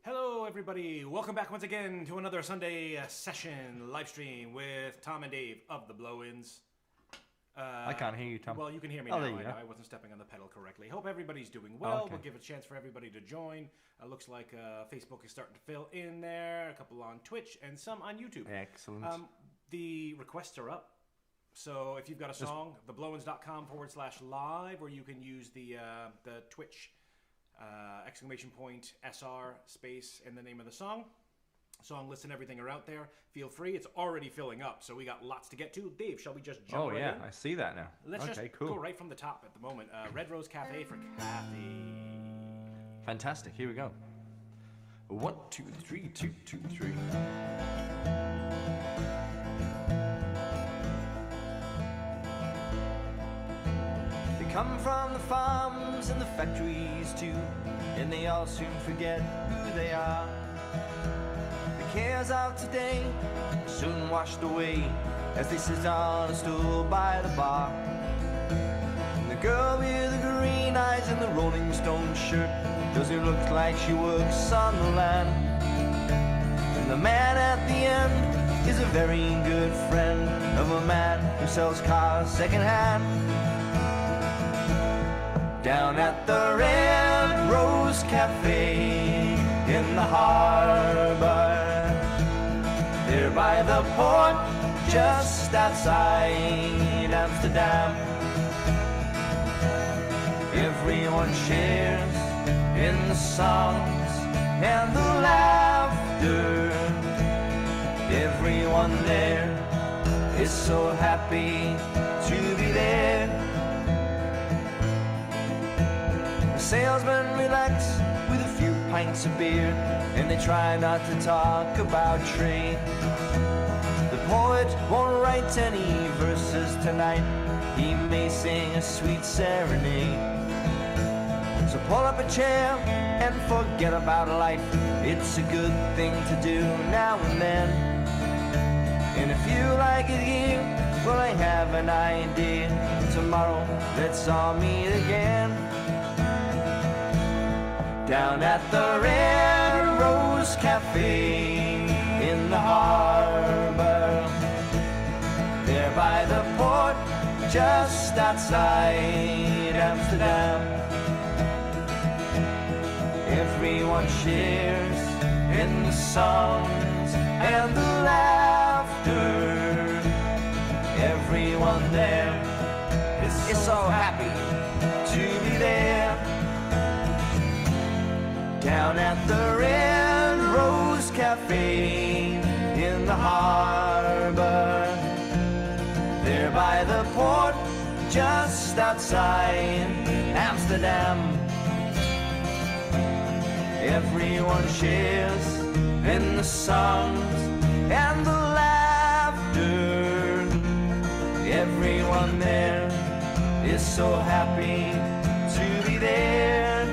Hello, everybody. Welcome back once again to another Sunday session live stream with Tom and Dave of the Blow-Ins. I can't hear you, Tom. Well, you can hear me Oh, now. there you I go. know I wasn't stepping on the pedal correctly. Hope everybody's doing well. Okay. We'll give a chance for everybody to join. Looks like Facebook is starting to fill in there. A couple on Twitch and some on YouTube. Excellent. The requests are up. So if you've got a song, theblowins.com/live, or you can use the Twitch ! SR space and the name of the song. Song list and everything are out there. Feel free. It's already filling up, so we got lots to get to. Dave, shall we just jump right in? I see that now. Let's okay, just cool. go right from the top at the moment. Red Rose Cafe for Kathy. Fantastic. Here we go. 1, 2, 3, 2, 2, 3. They come from the farms and the factories too, and they all soon forget who they are. The cares of today are soon washed away as they sit on a stool by the bar. And the girl with the green eyes and the Rolling Stone shirt doesn't look like she works on the land. And the man at the end is a very good friend of a man who sells cars secondhand. Down at the Red Rose Cafe in the harbor, there by the port just outside Amsterdam. Everyone shares in the songs and the laughter. Everyone there is so happy to be there. The salesmen relax with a few pints of beer, and they try not to talk about trade. The poet won't write any verses tonight. He may sing a sweet serenade. So pull up a chair and forget about life. It's a good thing to do now and then. And if you like it here, well, I have an idea. Tomorrow, let's all meet again. Down at the Red Rose Cafe in the harbor, there by the port just outside Amsterdam. Everyone shares in the songs and the laughter. Everyone there is so happy to be there. Down at the Red Rose Cafe in the harbor, there by the port just outside Amsterdam. Everyone shares in the songs and the laughter. Everyone there is so happy to be there.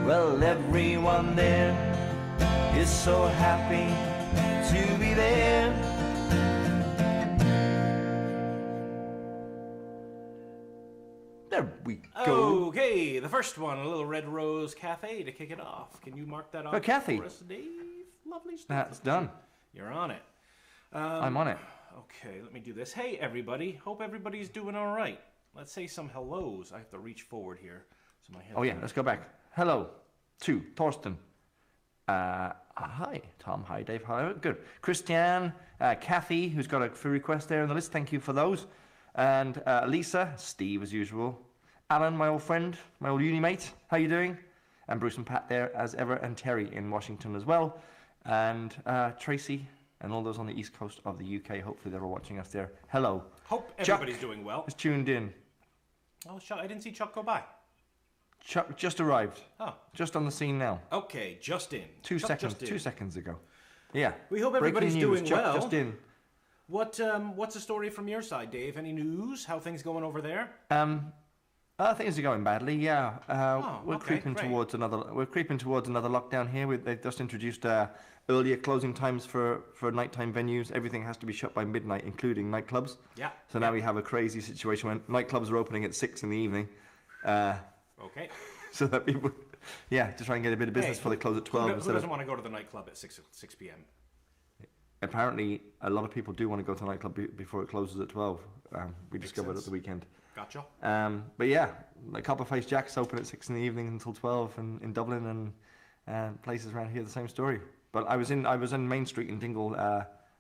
Well, everyone there is so happy to be there. There we go. Okay, the first one, a little Red Rose Cafe to kick it off. Can you mark that off Kathy. for us, Dave? Lovely stuff. That's done. You're on it. I'm on it. Okay, let me do this. Hey, everybody. Hope everybody's doing all right. Let's say some hellos. I have to reach forward here. So my Oh yeah, let's go back. Hello to Thorsten. Hi, Tom. Hi, Dave. Hi. Good. Christiane, Kathy, who's got a free request there on the list. Thank you for those. And Lisa, Steve as usual. Alan, my old friend, my old uni mate. How you doing? And Bruce and Pat there as ever, and Terry in Washington as well. And Tracy and all those on the east coast of the UK. Hopefully they're all watching us there. Hello. Hope Chuck everybody's doing well. is tuned in. Oh, I didn't see Chuck go by. Chuck just arrived. Oh. Just on the scene now. Okay, just in. 2 Chuck seconds. just in. 2 seconds ago. Yeah. We hope Breaking everybody's news. doing Chuck well. just in. What's the story from your side, Dave? Any news? How things going over there? Things are going badly. Yeah, we're okay, creeping great. towards another. We're creeping towards another lockdown here. They've just introduced earlier closing times for nighttime venues. Everything has to be shut by midnight, including nightclubs. Yeah. So now we have a crazy situation when nightclubs are opening at 6 in the evening. Okay. So that people Yeah, to try and get a bit of business before they close at 12. Who doesn't want to go to the nightclub at 6 p.m.? Apparently, a lot of people do want to go to the nightclub before it closes at 12. We discovered at the weekend. Gotcha. But yeah, like Copper Face Jack's open at 6 in the evening until 12 in Dublin, and places around here the same story. But I was in Main Street in Dingle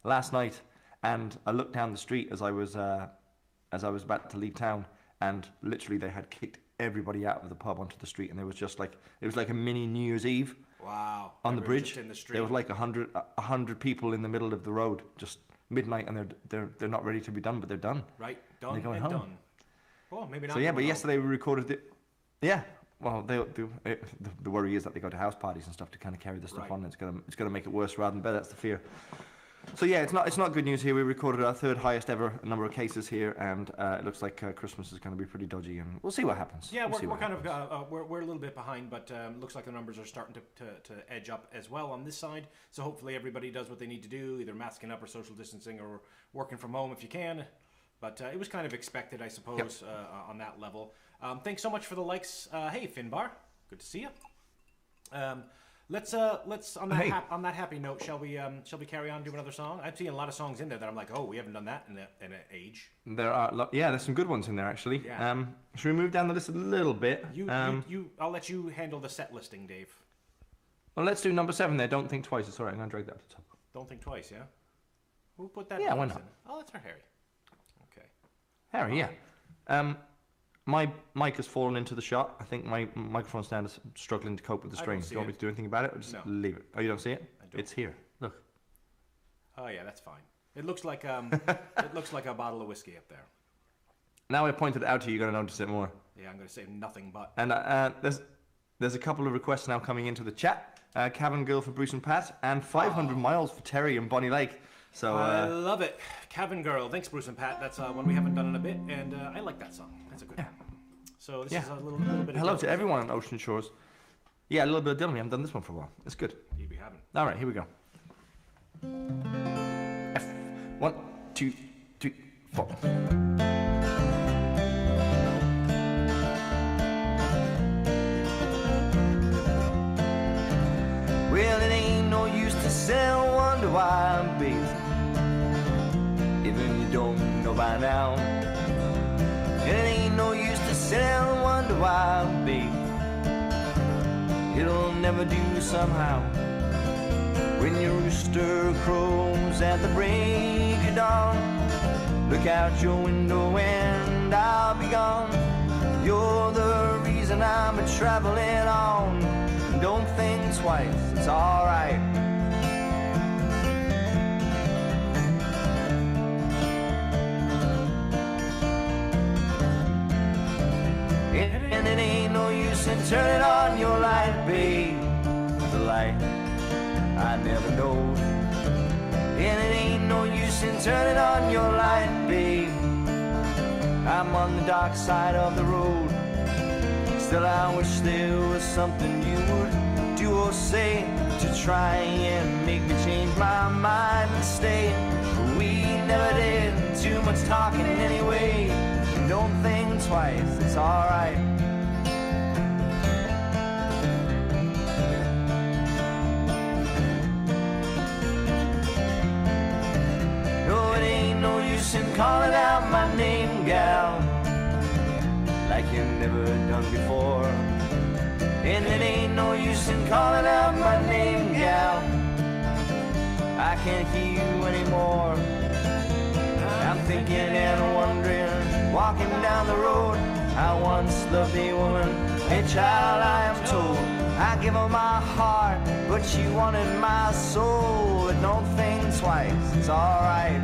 last night, and I looked down the street as I was about to leave town, and literally they had kicked everybody out of the pub onto the street, and there was just like it was like a mini New Year's Eve. Wow. On the bridge, in the street. there was like 100 people in the middle of the road, just midnight, and they're not ready to be done, but they're done. Right, done they're going and home. done. Well, maybe not. So yeah, but yesterday we recorded it. Yeah, well, the worry is that they go to house parties and stuff to kind of carry the stuff on. It's gonna make it worse rather than better. That's the fear. So yeah, it's not good news here. We recorded our third highest ever number of cases here, and it looks like Christmas is going to be pretty dodgy, and we'll see what happens. Yeah, we're a little bit behind, but looks like the numbers are starting to edge up as well on this side. So hopefully everybody does what they need to do, either masking up or social distancing or working from home if you can. But it was kind of expected, I suppose, on that level. Thanks so much for the likes. Hey, Finbar, good to see you. Let's on that happy note, shall we carry on, do another song? I'm seeing a lot of songs in there that I'm like, oh, we haven't done that in an age. There are there's some good ones in there actually. Yeah. Should we move down the list a little bit? I'll let you handle the set listing, Dave. Well, let's do number 7 there. Don't think twice. It's all right. I'm gonna drag that up to the top. Don't think twice, yeah. Who put that? Yeah, why not? In? Oh, that's for Harry. Okay. Harry, yeah. My mic has fallen into the shot. I think my microphone stand is struggling to cope with the strain. Do you want me to do anything about it, or just leave it? Oh, you don't see it? It's here. Look. Oh yeah, that's fine. It looks like it looks like a bottle of whiskey up there. Now I pointed it out to you, you're gonna notice it more. Yeah, I'm gonna say nothing but. And there's a couple of requests now coming into the chat. Cabin Girl for Bruce and Pat, and 500 Miles for Terry and Bonnie Lake. So I love it. Cabin Girl. Thanks, Bruce and Pat. That's one we haven't done in a bit, and I like that song. That's a good one. So this is a little bit of hello to everyone on Ocean Shores. Yeah, a little bit of Dylan. We haven't done this one for a while. It's good. We haven't. All right, here we go. F. 1, 2, 3, 4. Well, it ain't no use to sell, wonder why I'm big. Even you don't know by now. It ain't no use to sell, wonder why I'm big. It'll never do somehow. When your rooster crows at the break of dawn, look out your window and I'll be gone. You're the reason I'm traveling on. Don't think twice, it's alright. And it ain't no use in turning on your light, babe. The light I never know. And it ain't no use in turning on your light, babe. I'm on the dark side of the road. Still I wish there was something you would do or say to try and make me change my mind and stay. But we never did, too much talking anyway. Don't think twice, it's alright. No, it ain't no use in calling out my name, gal, like you never done before. And it ain't no use in calling out my name, gal, I can't hear you anymore. I'm thinking and wondering, walking down the road, I once loved a woman, a child I am told. I give her my heart, but she wanted my soul. But don't think twice, it's alright.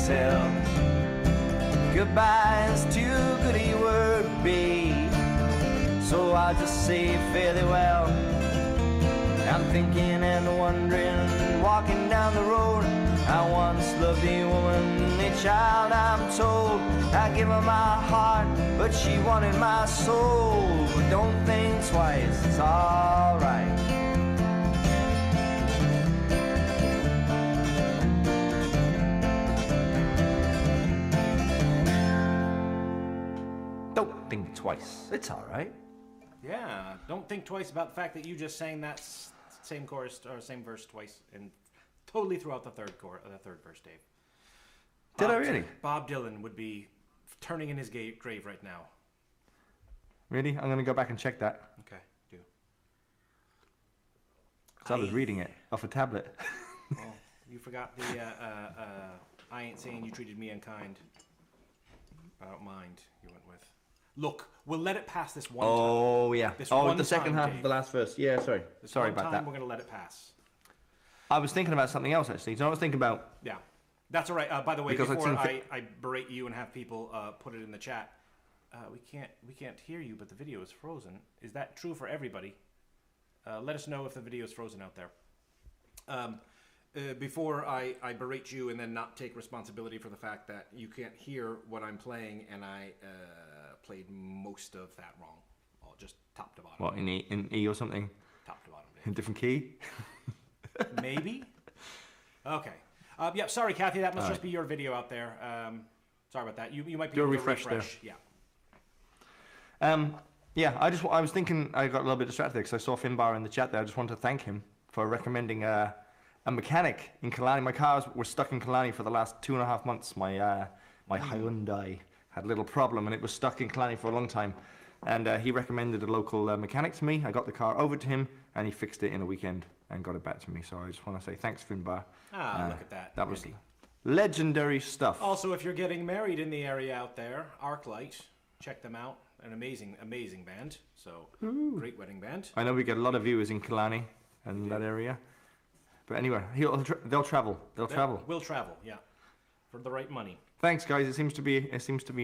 tell. Goodbye is too good a word, babe, so I'll just say fairly well. I'm thinking and wondering, walking down the road, I once loved a woman, a child I'm told. I gave her my heart, but she wanted my soul. But don't think twice, it's alright. Don't think twice. It's all right. Yeah, don't think twice about the fact that you just sang that same chorus or same verse twice and totally throughout the third verse, Dave. Did I really? Bob Dylan would be turning in his grave right now. Really? I'm going to go back and check that. Okay, do. Because I was reading it off a tablet. Oh, you forgot the I ain't saying you treated me unkind. I don't mind, you went with. Look, we'll let it pass this one time. Oh, yeah. This oh, one the second time, half Dave. of the last verse. Yeah, sorry. This Sorry one about time that. We're going to let it pass. I was thinking about something else, actually. So I was thinking about... Yeah, that's all right. By the way, Because before it's I berate you and have people put it in the chat, we can't hear you, but the video is frozen. Is that true for everybody? Let us know if the video is frozen out there. Before I berate you and then not take responsibility for the fact that you can't hear what I'm playing, and I played most of that wrong, just top to bottom. What, in E or something? Top to bottom. In different key? Maybe. Okay. Yeah. Sorry, Kathy. That must All just be your video out there. Sorry about that. You might be Do a able to refresh there. Yeah. Yeah, I was thinking, I got a little bit distracted there because I saw Finbar in the chat there. I just wanted to thank him for recommending a mechanic in Killarney. My cars were stuck in Killarney for the last 2.5 months. My Hyundai had a little problem and it was stuck in Killarney for a long time. And he recommended a local mechanic to me. I got the car over to him and he fixed it in a weekend and got it back to me. So I just want to say thanks, Finbar. Look at that. That was Really. legendary stuff. Also, if you're getting married in the area out there, Arclight, check them out. An amazing band. So, great wedding band. I know we get a lot of viewers in Killarney and that area. But anyway, they'll travel. They'll travel. We'll travel, yeah. For the right money. Thanks, guys. It seems to be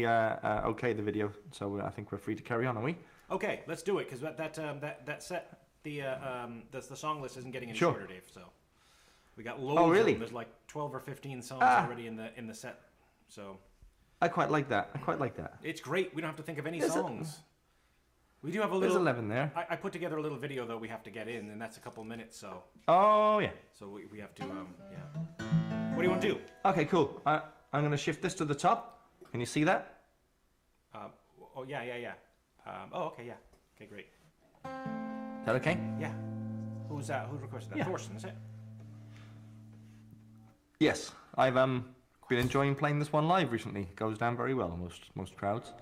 okay, the video. So I think we're free to carry on, are we? Okay, let's do it, because that set, the song list isn't getting any Sure. shorter, Dave, so. We got loads Oh, really? of them. There's like 12 or 15 songs already in the set, so. I quite like that. It's great. We don't have to think of any There's songs. We do have a There's little. 11 there. I put together a little video though we have to get in, and that's a couple minutes. So Oh, yeah. we have to yeah. What do you want to do? Okay, cool. I'm going to shift this to the top. Can you see that? Oh yeah. Oh okay yeah. Okay great. Is that okay? Yeah. Who's that? Who requested that? Yeah. Thorsten, is it? Yes. I've been enjoying playing this one live recently. It goes down very well most crowds.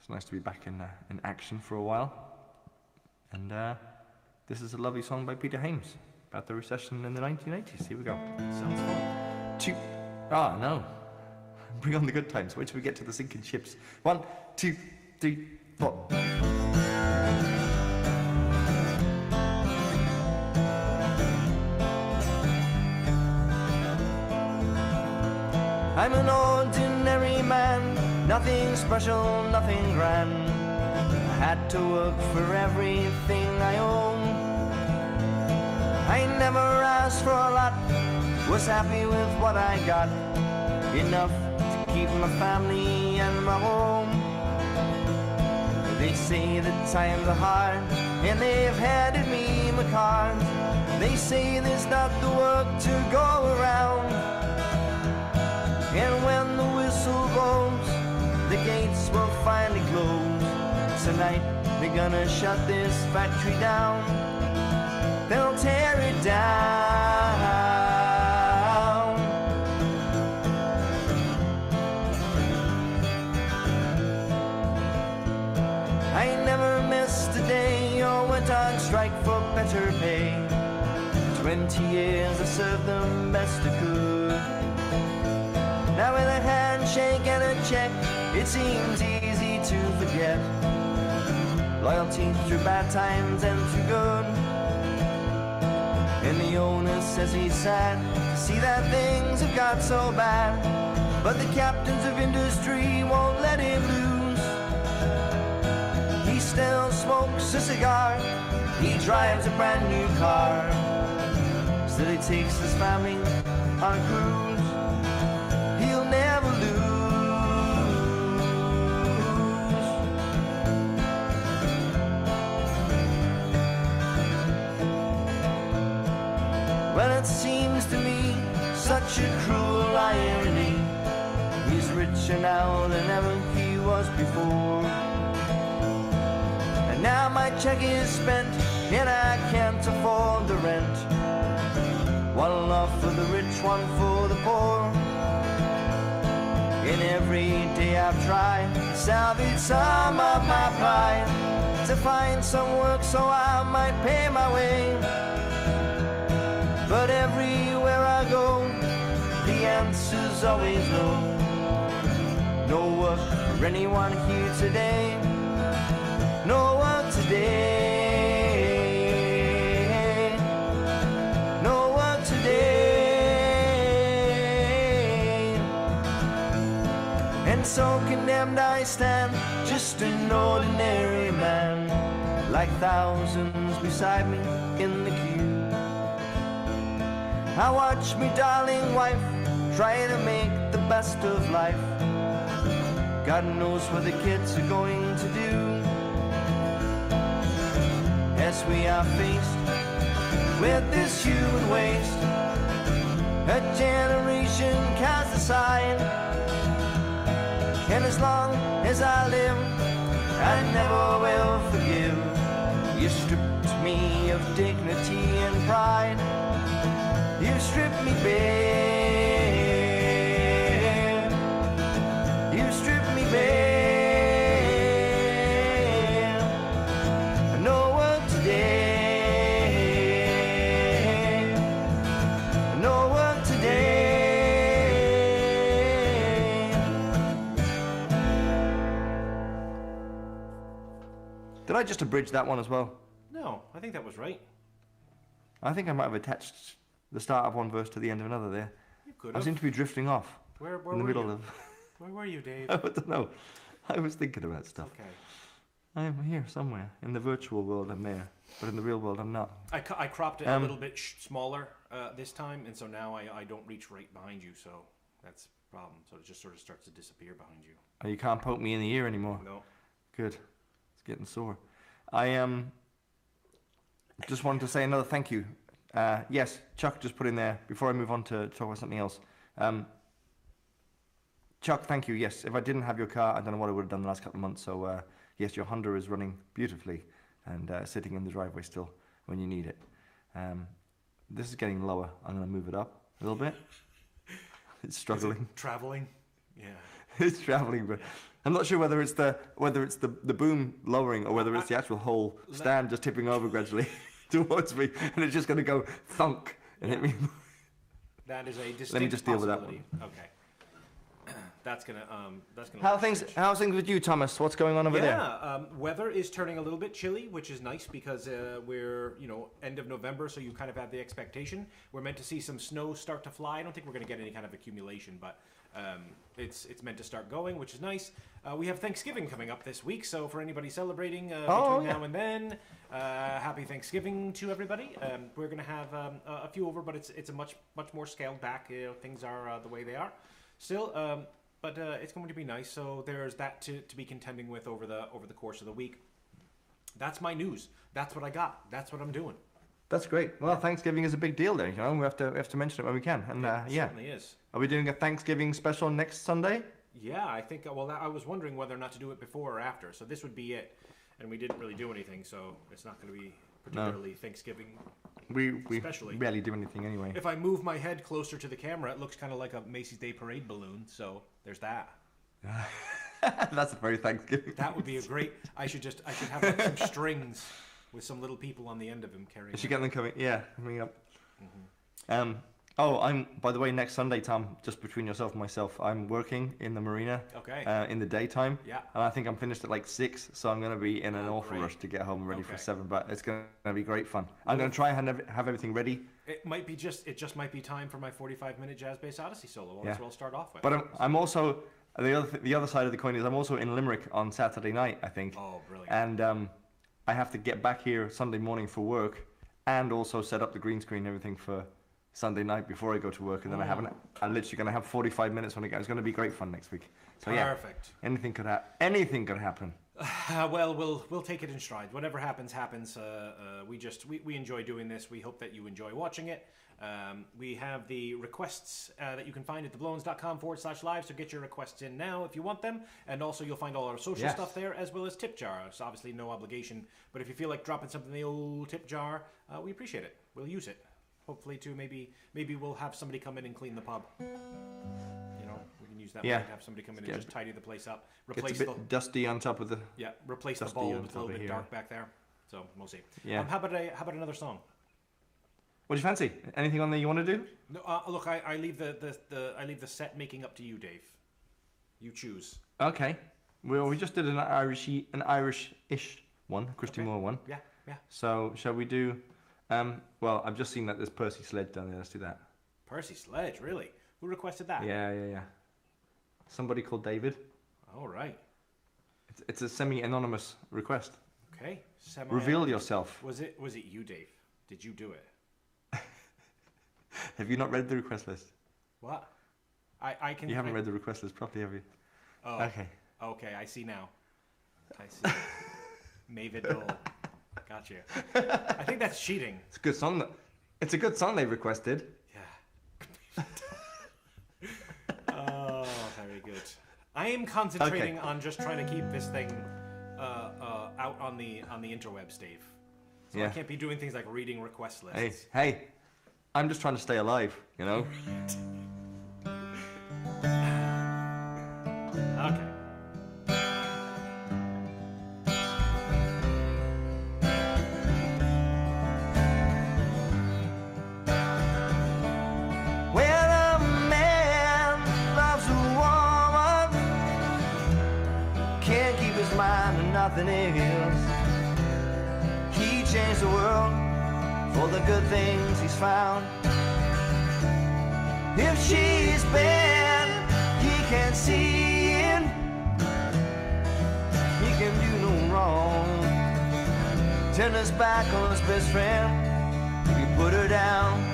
It's nice to be back in action for a while. And this is a lovely song by Peter Hames about the recession in the 1980s. Here we go. Sounds fun. No. Bring on the good times. Wait till we get to the sinking ships. 1, 2, 3, 4. I'm an ordinary man, nothing special, nothing grand. I had to work for everything I own. I never asked for a lot, was happy with what I got. Enough to keep my family and my home. They say that times are hard, and they've handed me my cards. They say there's not the work to go around. And when the whistle blows, the gates will finally close. Tonight they're gonna shut this factory down. They'll tear it down. I never missed a day or went on strike for better pay. 20 years I served them best I could. Now with a handshake and a check, it seems easy to forget. Loyalty through bad times and through good. And the owner says he's sad to see that things have got so bad. but the captains of industry won't let him loose. He still smokes a cigar, he drives a brand new car, still he takes his family on a cruise. He'll never lose. Well, it seems to me such a cruel irony. He's richer now than ever he was before. And now my check is spent and I can't afford the rent. One love for the rich, one for the poor. And every day I've tried to salvage some of my pride, to find some work so I might pay my way. But everywhere I go, the answer's always no. No work for anyone here today. No work today. No work today. And so condemned I stand, just an ordinary man, like thousands beside me in the queue. I watch me darling wife try to make the best of life. God knows what the kids are going to do. As we are faced with this human waste, a generation cast aside. And as long as I live, I never will forgive. You stripped me of dignity and pride. You stripped me bare. You stripped me bare. No work today. No work today. Did I just abridge that one as well? No, I think that was right. I think I might have attached the start of one verse to the end of another there. You could I have. seem to be drifting off Where in the were middle you? of. Where were you, Dave? I don't know. I was thinking about stuff. Okay. I'm here somewhere. In the virtual world, I'm there. But in the real world, I'm not. I cropped it a little bit smaller this time, and so now I don't reach right behind you, so that's a problem. So it just sort of starts to disappear behind you. Oh, you can't poke me in the ear anymore. No. Good. It's getting sore. I just wanted to say another thank you. Yes, Chuck just put in there, before I move on to talk about something else. Chuck, thank you. Yes, if I didn't have your car, I don't know what I would have done the last couple of months. So, yes, your Honda is running beautifully and sitting in the driveway still when you need it. This is getting lower. I'm going to move it up a little bit. It's struggling. Traveling? Yeah. It's traveling, but I'm not sure whether it's the boom lowering or whether it's the actual whole stand just tipping over gradually towards me, and it's just going to go thunk and hit me. That is a distinct Let me just deal with that possibility. Okay. That's gonna. How's things with you, Thomas? What's going on over there? Yeah, weather is turning a little bit chilly, which is nice because we're end of November, so you kind of have the expectation. We're meant to see some snow start to fly. I don't think we're going to get any kind of accumulation, but it's meant to start going, which is nice. We have Thanksgiving coming up this week, so for anybody celebrating between now and then, happy Thanksgiving to everybody. We're going to have a few over, but it's a much more scaled back. Things are the way they are still. But it's going to be nice. So there's that to be contending with over the course of the week. That's my news. That's what I got. That's what I'm doing. That's great. Well, Thanksgiving is a big deal there. We have to mention it when we can. And It certainly is. Are we doing a Thanksgiving special next Sunday? Yeah, I think. Well, I was wondering whether or not to do it before or after. So this would be it, and we didn't really do anything. So it's not going to be particularly Thanksgiving. We Especially. barely do anything anyway. If I move my head closer to the camera, it looks kind of like a Macy's Day Parade balloon. So there's that. That's a very Thanksgiving. That would be a great. I should have like some strings with some little people on the end of him carrying. You should get them coming. Yeah, coming up. Mm-hmm. Oh, by the way, next Sunday, Tom, just between yourself and myself, I'm working in the marina. Okay. In the daytime. Yeah. And I think I'm finished at like 6, so I'm going to be in an awful great. rush to get home ready for Okay. 7, but it's going to be great fun. I'm going to try and have everything ready. It just might be time for my 45-minute Jazz Bass Odyssey solo. That's Yeah. what I'll start off with. But I'm also, the other side of the coin is I'm also in Limerick on Saturday night, I think. Oh, brilliant. And I have to get back here Sunday morning for work and also set up the green screen and everything for Sunday night before I go to work. And then I'm literally going to have 45 minutes when I go. It's going to be great fun next week. So Perfect. yeah, anything could happen. Well, we'll take it in stride. Whatever happens. We enjoy doing this. We hope that you enjoy watching it. We have the requests that you can find at theblones.com/live. So get your requests in now if you want them, and also you'll find all our social stuff there as well as tip jar. So obviously no obligation, but if you feel like dropping something in the old tip jar, we appreciate it. We'll use it. Hopefully, too. Maybe we'll have somebody come in and clean the pub. We can use that. Yeah. Money to have somebody come in and just tidy the place up. It's Replace a bit dusty on top of the. Yeah, replace the Dusty bulb. on It's a little top of bit here. dark back there. So we'll see. Yeah. How about another song? What do you fancy? Anything on there you want to do? No, look, I leave the set making up to you, Dave. You choose. Okay. Well, we just did an Irish-ish one, Christy Okay. Moore one. Yeah. So shall we do? Well, I've just seen that there's Percy Sledge down there. Let's do that. Percy Sledge, really? Who requested that? Yeah. Somebody called David. All right. It's a semi-anonymous request. Okay. Reveal yourself. Was it you, Dave? Did you do it? Have you not read the request list? What? I can. You haven't read the request list properly, have you? Oh. Okay. Okay, I see now. I see. Mavid Dole. Got you. I think that's cheating. It's a good song. It's a good song they requested. Yeah. Oh, very good. I am concentrating on just trying to keep this thing out on the interwebs, Dave. So I Yeah. can't be doing things like reading request lists. Hey, I'm just trying to stay alive, you know? Okay. When a man loves a woman, can't keep his mind on nothing else. He changed the world for the good things he's found. If she's bad, he can't see it. He can do no wrong. Turn his back on his best friend, he put her down.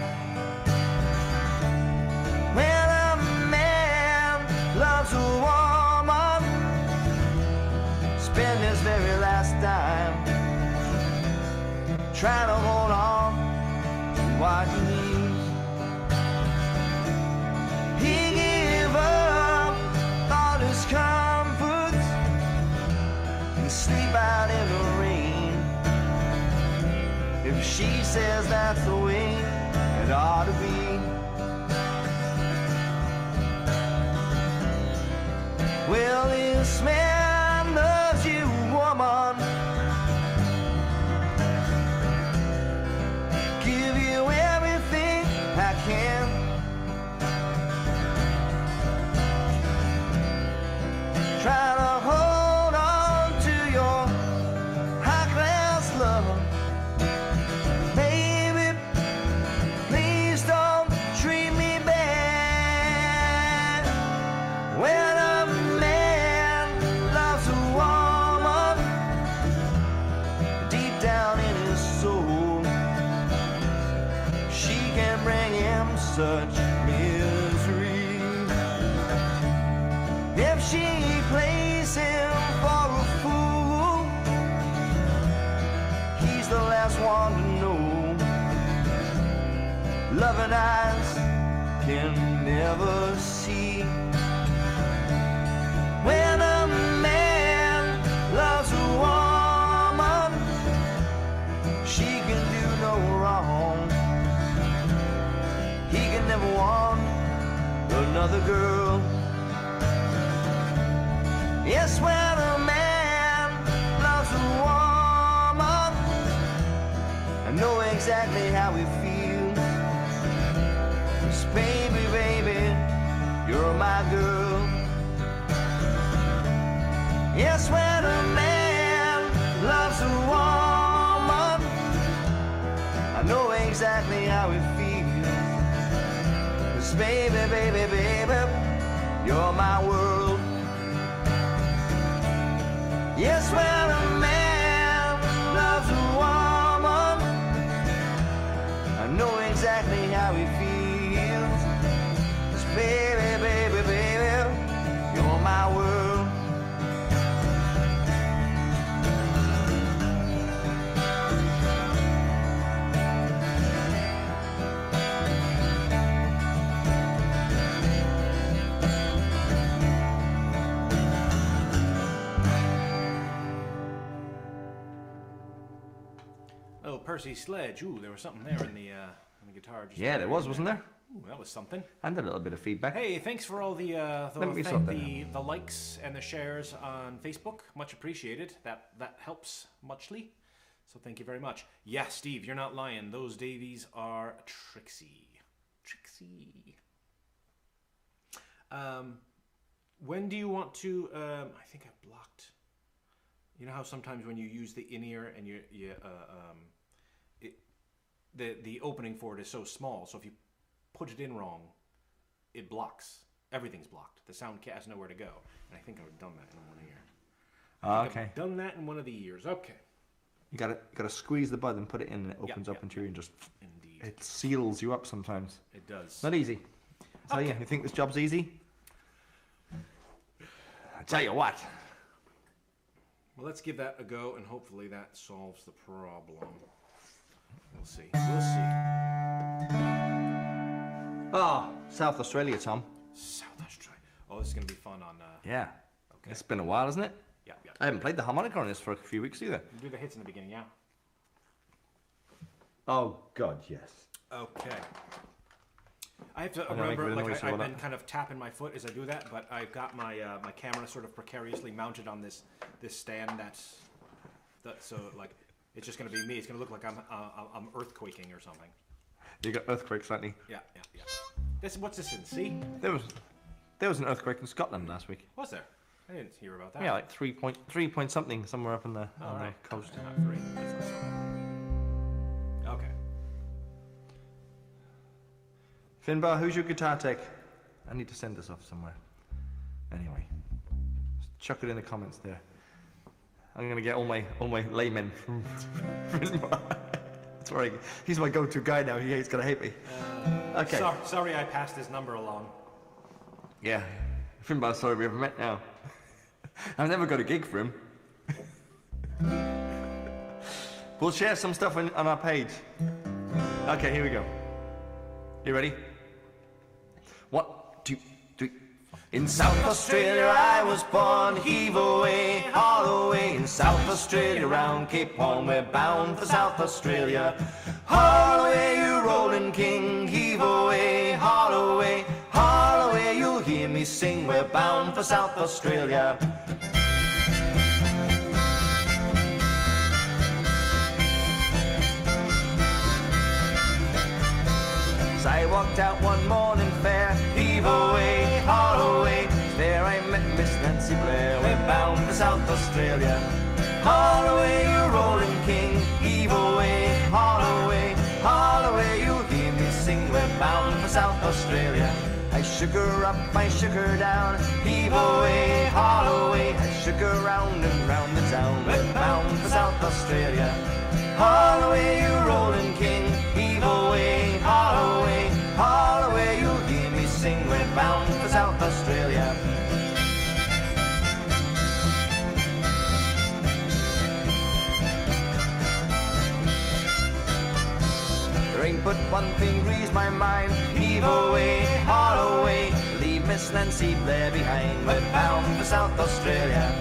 When a man loves a woman, spend his very last dime trying to hold on to what he needs. He gave up all his comforts and sleep out in the rain. If she says that's the way it ought to be, well, this man loves you, woman. Give you everything I can. Try to hold on to your high-class love. Baby, please don't treat me bad. When a man loves a woman, deep down in his soul, she can bring him such misery. If she plays him for a fool, he's the last one to know. Loving eyes can never see. When a man loves a woman, she can do no wrong. He can never want another girl. Yes, when a man loves a woman, I know exactly how he feels. 'Cause baby, baby, you're my girl. Yes, when a man loves a woman, I know exactly how it feels. 'Cause baby, baby, baby, you're my world. Yes, when a man loves a woman, I know exactly how it feels. 'Cause baby, baby, baby, you're my world. Oh, Percy Sledge. Ooh, there was something there in the guitar. Just Yeah, there was, wasn't there? Ooh, that was something. And a little bit of feedback. Hey, thanks for all the likes and the shares on Facebook. Much appreciated. That helps muchly. So thank you very much. Yeah, Steve, you're not lying. Those Davies are tricksy. Tricksy. When do you want to? I think I blocked. You know how sometimes when you use the in-ear and the opening for it is so small, so if you put it in wrong, it blocks. Everything's blocked. The sound has nowhere to go. And I think I've done that in one ear. Okay. I've done that in one of the ears. Okay. You gotta squeeze the bud and put it in, and it opens up into you and just. Indeed. It seals you up sometimes. It does. Not easy. I tell you, you think this job's easy? I tell you what. Well, let's give that a go, and hopefully that solves the problem. We'll see. We'll see. Oh, South Australia, Tom. South Australia. Oh, this is going to be fun on... Yeah. Okay. It's been a while, hasn't it? Yeah, yeah. I haven't played the harmonica on this for a few weeks either. Do the hits in the beginning, yeah? Oh, God, yes. Okay. I have to I'm gonna make a remember, bit of noise I've while been kind of tapping my foot as I do that, but I've got my my camera sort of precariously mounted on this stand so like it's just going to be me. It's going to look like I'm earthquaking or something. You got earthquakes, slightly. Yeah. What's this in? C? There was an earthquake in Scotland last week. Was there? I didn't hear about that. Yeah, like 3 point something somewhere up on the coast. Not 3. That's not so bad. Okay. Finbar, who's your guitar tech? I need to send this off somewhere. Anyway, just chuck it in the comments there. I'm gonna get all my laymen from Finbar. That's where he's my go-to guy now. He's gonna hate me. Okay. Sorry, I passed his number along. Yeah, Finbar's sorry we ever met now. I've never got a gig for him. We'll share some stuff on our page. Okay, here we go. You ready? 1, 2, 3. In South Australia I was born, heave away, haul away. In South Australia round Cape Horn we're bound for South Australia. Haul away you rolling king, heave away, haul away. Haul away you'll hear me sing, we're bound for South Australia. As I walked out one morning fair, heave away, haul away. There I met Miss Nancy Blair, we're bound for South Australia. Haul away, you rolling king, heave away, haul away. Haul away, you'll hear me sing, we're bound for South Australia. I shook her up, I shook her down, heave away, haul away. I shook her round and round the town, we're bound for South Australia. Haul away, you rolling king, heave away, haul away. Haul away, you'll hear me sing, we're bound for South Australia. There ain't but one thing grieves my mind, heave away, haul away. Leave Miss Nancy Blair behind, we're bound for South Australia.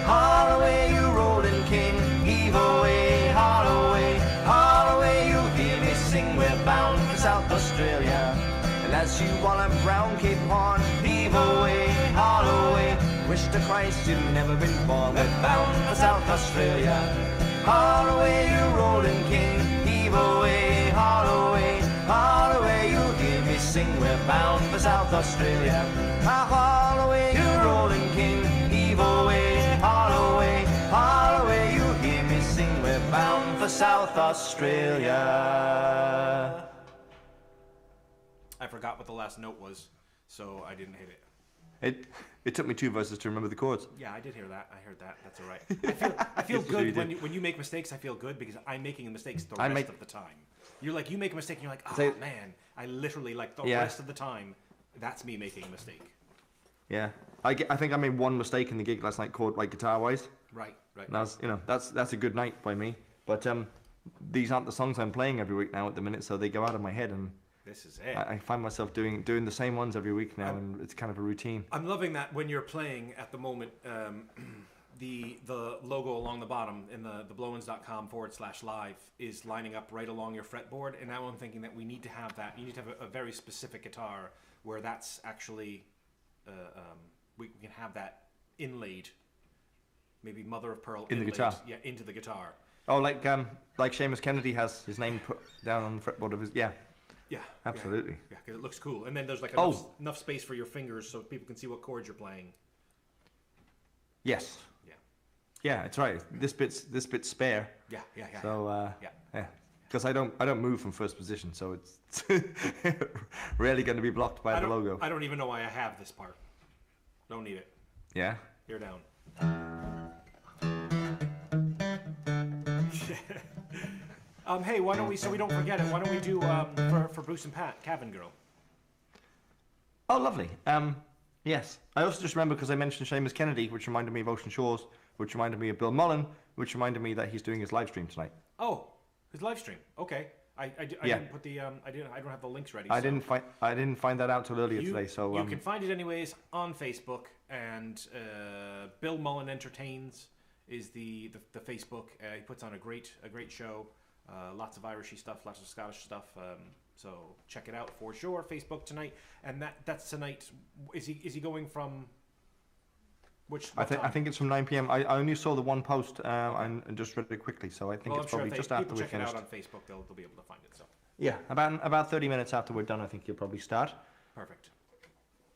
Haul away, you rolling king, heave away, haul away. Haul away, you'll hear me sing, we're bound for South Australia. And as you wallop round Cape Horn, heave away, haul away. Wish to Christ you'd never been born, we're bound for South Australia. Haul away, you rolling king, heave away, haul away. Haul away, you'll hear me sing, Australia. Haul away, you rolling king, heave away, haul away, haul away. You hear me sing, we're bound for South Australia. I forgot what the last note was, so I didn't hit it. It took me 2 verses to remember the chords. Yeah, I did hear that. I heard that. That's all right. I feel Yes, good you did. when you make mistakes. I feel good because I'm making mistakes the I rest make- of the time. You're like, you make a mistake and you're like, oh Say- man, I literally like the Yeah. rest of the time. That's me making a mistake. Yeah. I think I made one mistake in the gig last night, chord like guitar wise. Right, right. And that's a good night by me. But these aren't the songs I'm playing every week now at the minute, so they go out of my head, and This is it. I find myself doing the same ones every week now, and it's kind of a routine. I'm loving that when you're playing at the moment, the logo along the bottom in the blowins.com/live is lining up right along your fretboard, and now I'm thinking that we need to have that. You need to have a very specific guitar where that's actually we can have that inlaid, maybe mother of pearl In the inlaid, guitar? yeah, into the guitar. Oh, like Seamus Kennedy has his name put down on the fretboard of his. Yeah, Yeah, absolutely. Yeah, because it looks cool, and then there's like Oh. enough space for your fingers so people can see what chords you're playing. Yes. Yeah, Yeah, it's right. This bit's spare. yeah. So Yeah. yeah, because I don't move from first position, so it's rarely going to be blocked by the logo. I don't even know why I have this part. Don't need it. Yeah. You're down. Hey, why don't we, so we don't forget it, why don't we do for Bruce and Pat, Cabin Girl? Oh, lovely. Yes. I also just remember because I mentioned Seamus Kennedy, which reminded me of Ocean Shores, which reminded me of Bill Mullen, which reminded me that he's doing his live stream tonight. Oh, his live stream. Okay. I Yeah. didn't put the I don't have the links ready. I so didn't find that out till earlier today. So you can find it anyways on Facebook, and Bill Mullen Entertains is the Facebook. He puts on a great show. Lots of Irishy stuff, lots of Scottish stuff. So check it out for sure. Facebook tonight, and that's tonight. Is he going from? I think it's from 9 p.m. I only saw the one post and just read it quickly, so I think it's probably just after people we check finished. it out on Facebook. They'll be able to find it. So Yeah, about 30 minutes after we're done, I think you'll probably start. perfect.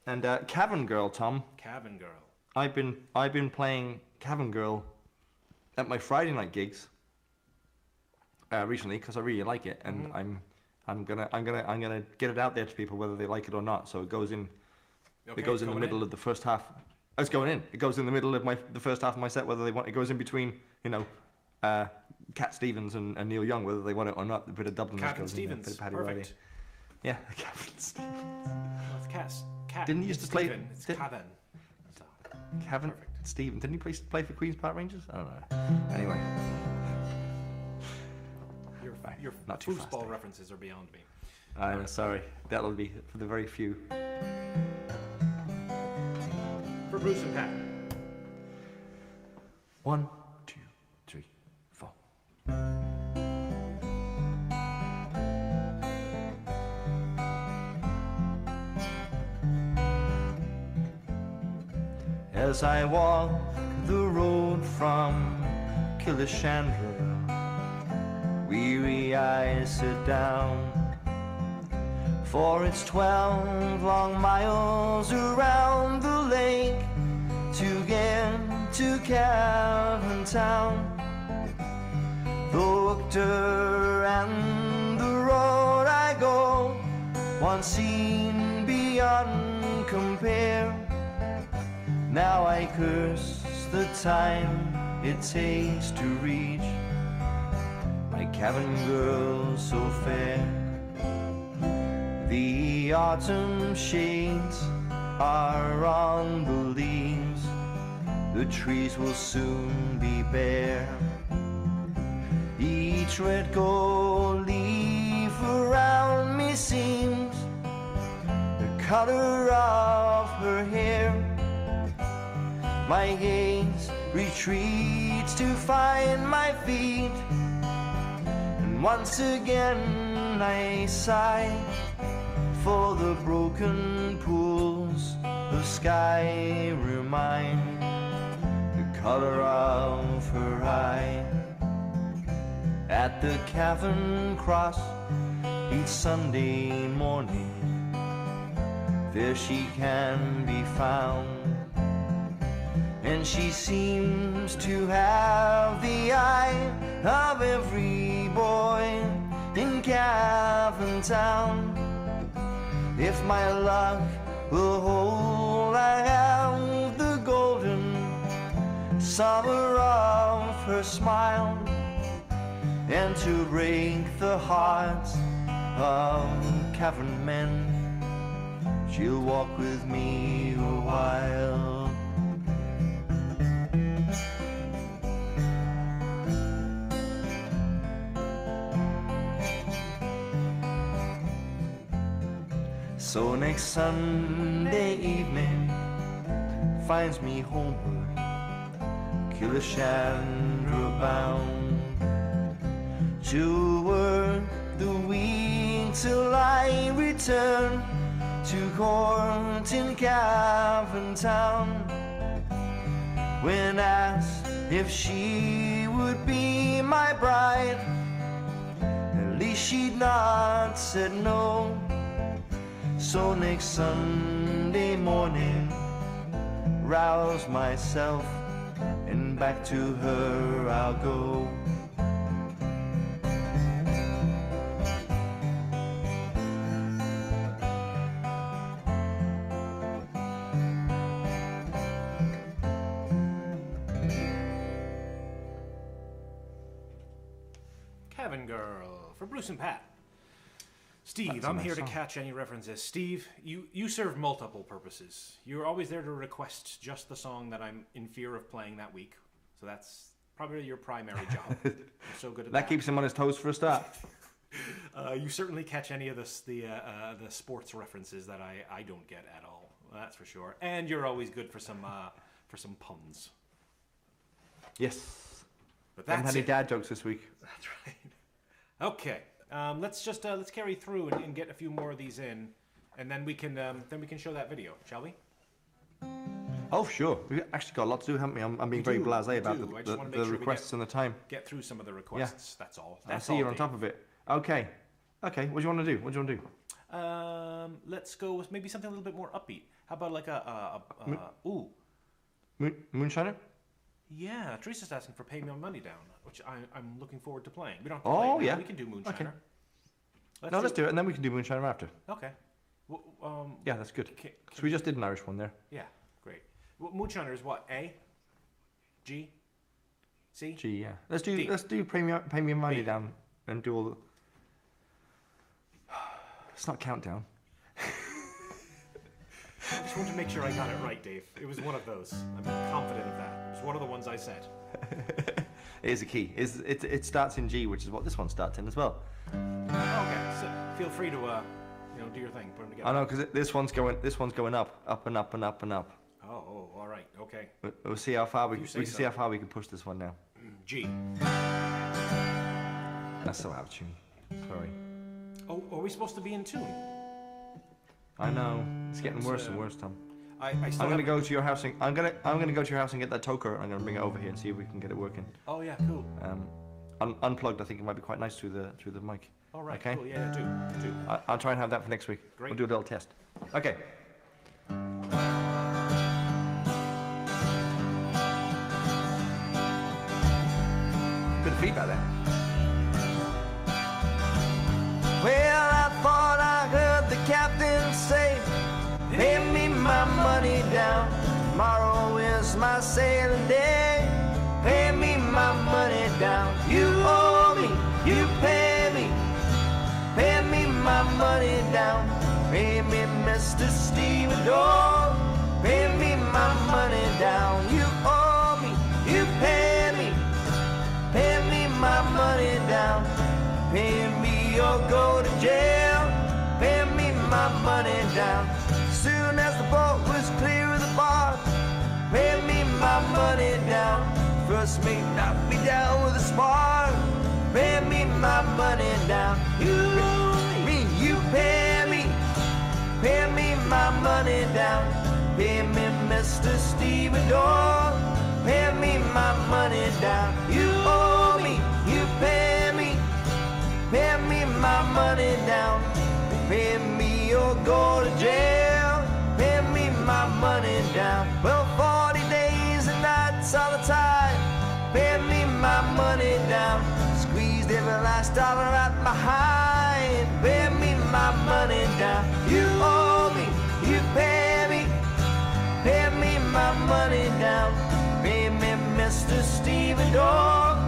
And Cabin Girl, Tom. Cabin Girl. I've been playing Cabin Girl at my Friday night gigs recently because I really like it, and I'm gonna get it out there to people whether they like it or not. So it goes in. Okay, It goes in the going middle of the first half. Oh, it's going in. It goes in the middle of the first half of my set, whether they want. It goes in between, Cat Stevens and Neil Young, whether they want it or not. A bit of Dublin Cabin goes in there, a bit Stevens. of Paddy Riley. Perfect. Yeah, Cabin Stevens. Well, it's Cat. Didn't he used it's to play- Stephen, It's did- Cabin. So, Cabin Perfect. Stevens. Didn't he play for Queen's Park Rangers? I don't know. Anyway, your not too fast, foosball eh? references are beyond me. I'm sorry. That'll be for the very few. For Bruce and Pat. 1, 2, 3, 4. As I walk the road from Killishandra, weary eyes sit down, for it's 12 long miles around the lake to get to Cavan Town. The Wachter and the road I go, once seen beyond compare. Now I curse the time it takes to reach my cabin girl so fair. The autumn shades are on the leaves, the trees will soon be bare. Each red gold leaf around me seems the color of her hair. My gaze retreats to find my feet, and once again I sigh for the broken pools of sky remind the color of her eye. At the Cavan Cross each Sunday morning, there she can be found. And she seems to have the eye of every boy in Cavan Town. If my luck will hold, I have the golden summer of her smile, and to break the hearts of Cavan men, she'll walk with me a while. So next Sunday evening finds me homeward, Kilishandra bound, to work the week till I return to court in Cavan Town. When asked if she would be my bride, at least she'd not said no. So next Sunday morning, rouse myself and back to her I'll go. Cabin Girl for Bruce and Pat. Steve, That's a I'm nice here to song. catch any references. Steve, you serve multiple purposes. You're always there to request just the song that I'm in fear of playing that week. So that's probably your primary job. You're so good at that. That keeps him on his toes for a start. You certainly catch any of the sports references that I don't get at all. That's for sure. And you're always good for some puns. Yes. But Haven't that's had any it. dad jokes this week. That's right. Okay. Let's carry through and get a few more of these in, and then we can show that video, shall we? Oh, sure. We've actually got a lot to do, haven't we? I'm being very do, blasé we about do. I just the wanna make sure we requests and the time. Get through some of the requests. That's all. I That's see all, you're on Dave. top of it. Okay. Okay, what do you want to do? What do you want to do? Let's go with maybe something a little bit more upbeat. How about like Moonshiner? Yeah, Teresa's asking for Pay Me My Money Down, which I'm looking forward to playing. We don't have to Oh, play it now. yeah. We can do Moonshiner. Okay. Let's do it, and then we can do Moonshiner after. Okay. Well, Yeah, that's good. Can- So we just did an Irish one there. yeah, great. Well, Moonshiner is what? A? G? C? Gee, yeah. D. Let's do pay me money B. down and do all the. It's not countdown. I just wanted to make sure I got it right, Dave. It was one of those. I'm confident of that. It was one of the ones I said. It is a key. It starts in G, which is what this one starts in as well. Okay, so feel free to do your thing. Put them together. I know, because this one's going up and up and up and up. Oh, all right, okay. We'll see how far we You can say see how far we can push this one now. G. That's so out of tune. Sorry. Oh, are we supposed to be in tune? I know. It's getting worse and worse, Tom. I I'm still gonna have- go to your house and I'm gonna go to your house and get that toker and I'm gonna bring it over here and see if we can get it working. Oh yeah, cool. Unplugged, I think it might be quite nice through the mic. All right, Okay. cool. Yeah, do. I'll try and have that for next week. Great. We'll do a little test. Okay. Bit of feedback there. Well, I thought I heard the captain say, pay me my money down. Tomorrow is my sailing day. Pay me my money down. You owe me, you pay me. Pay me my money down. Pay me, Mr. Stevedore. Pay me my money down. You owe me, you pay me. Pay me my money down. Pay me or go to jail. Pay me my money down. Soon as the boat was clear of the bar, pay me my money down. First mate knocked me down with a spar. Pay me my money down. You pay me. Pay me my money down. Pay me, Mr. Stevedore. Pay me my money down. You owe me. You pay me. Pay me my money down. Pay me or go to jail. my money down. Well, 40 days and nights all the time. Pay me my money down. Squeezed every last dollar out my hide. Pay me my money down. You owe me, you pay me. Pay me my money down. Pay me, Mr. Steven Dog.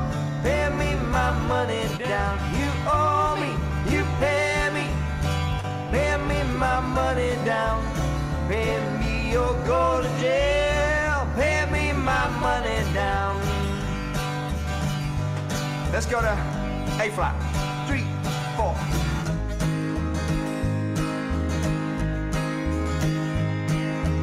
Pay me my money down. You owe me, you pay me. Pay me my money down. Pay me or go to jail. Pay me my money down. Let's go to A flat. 3, 4.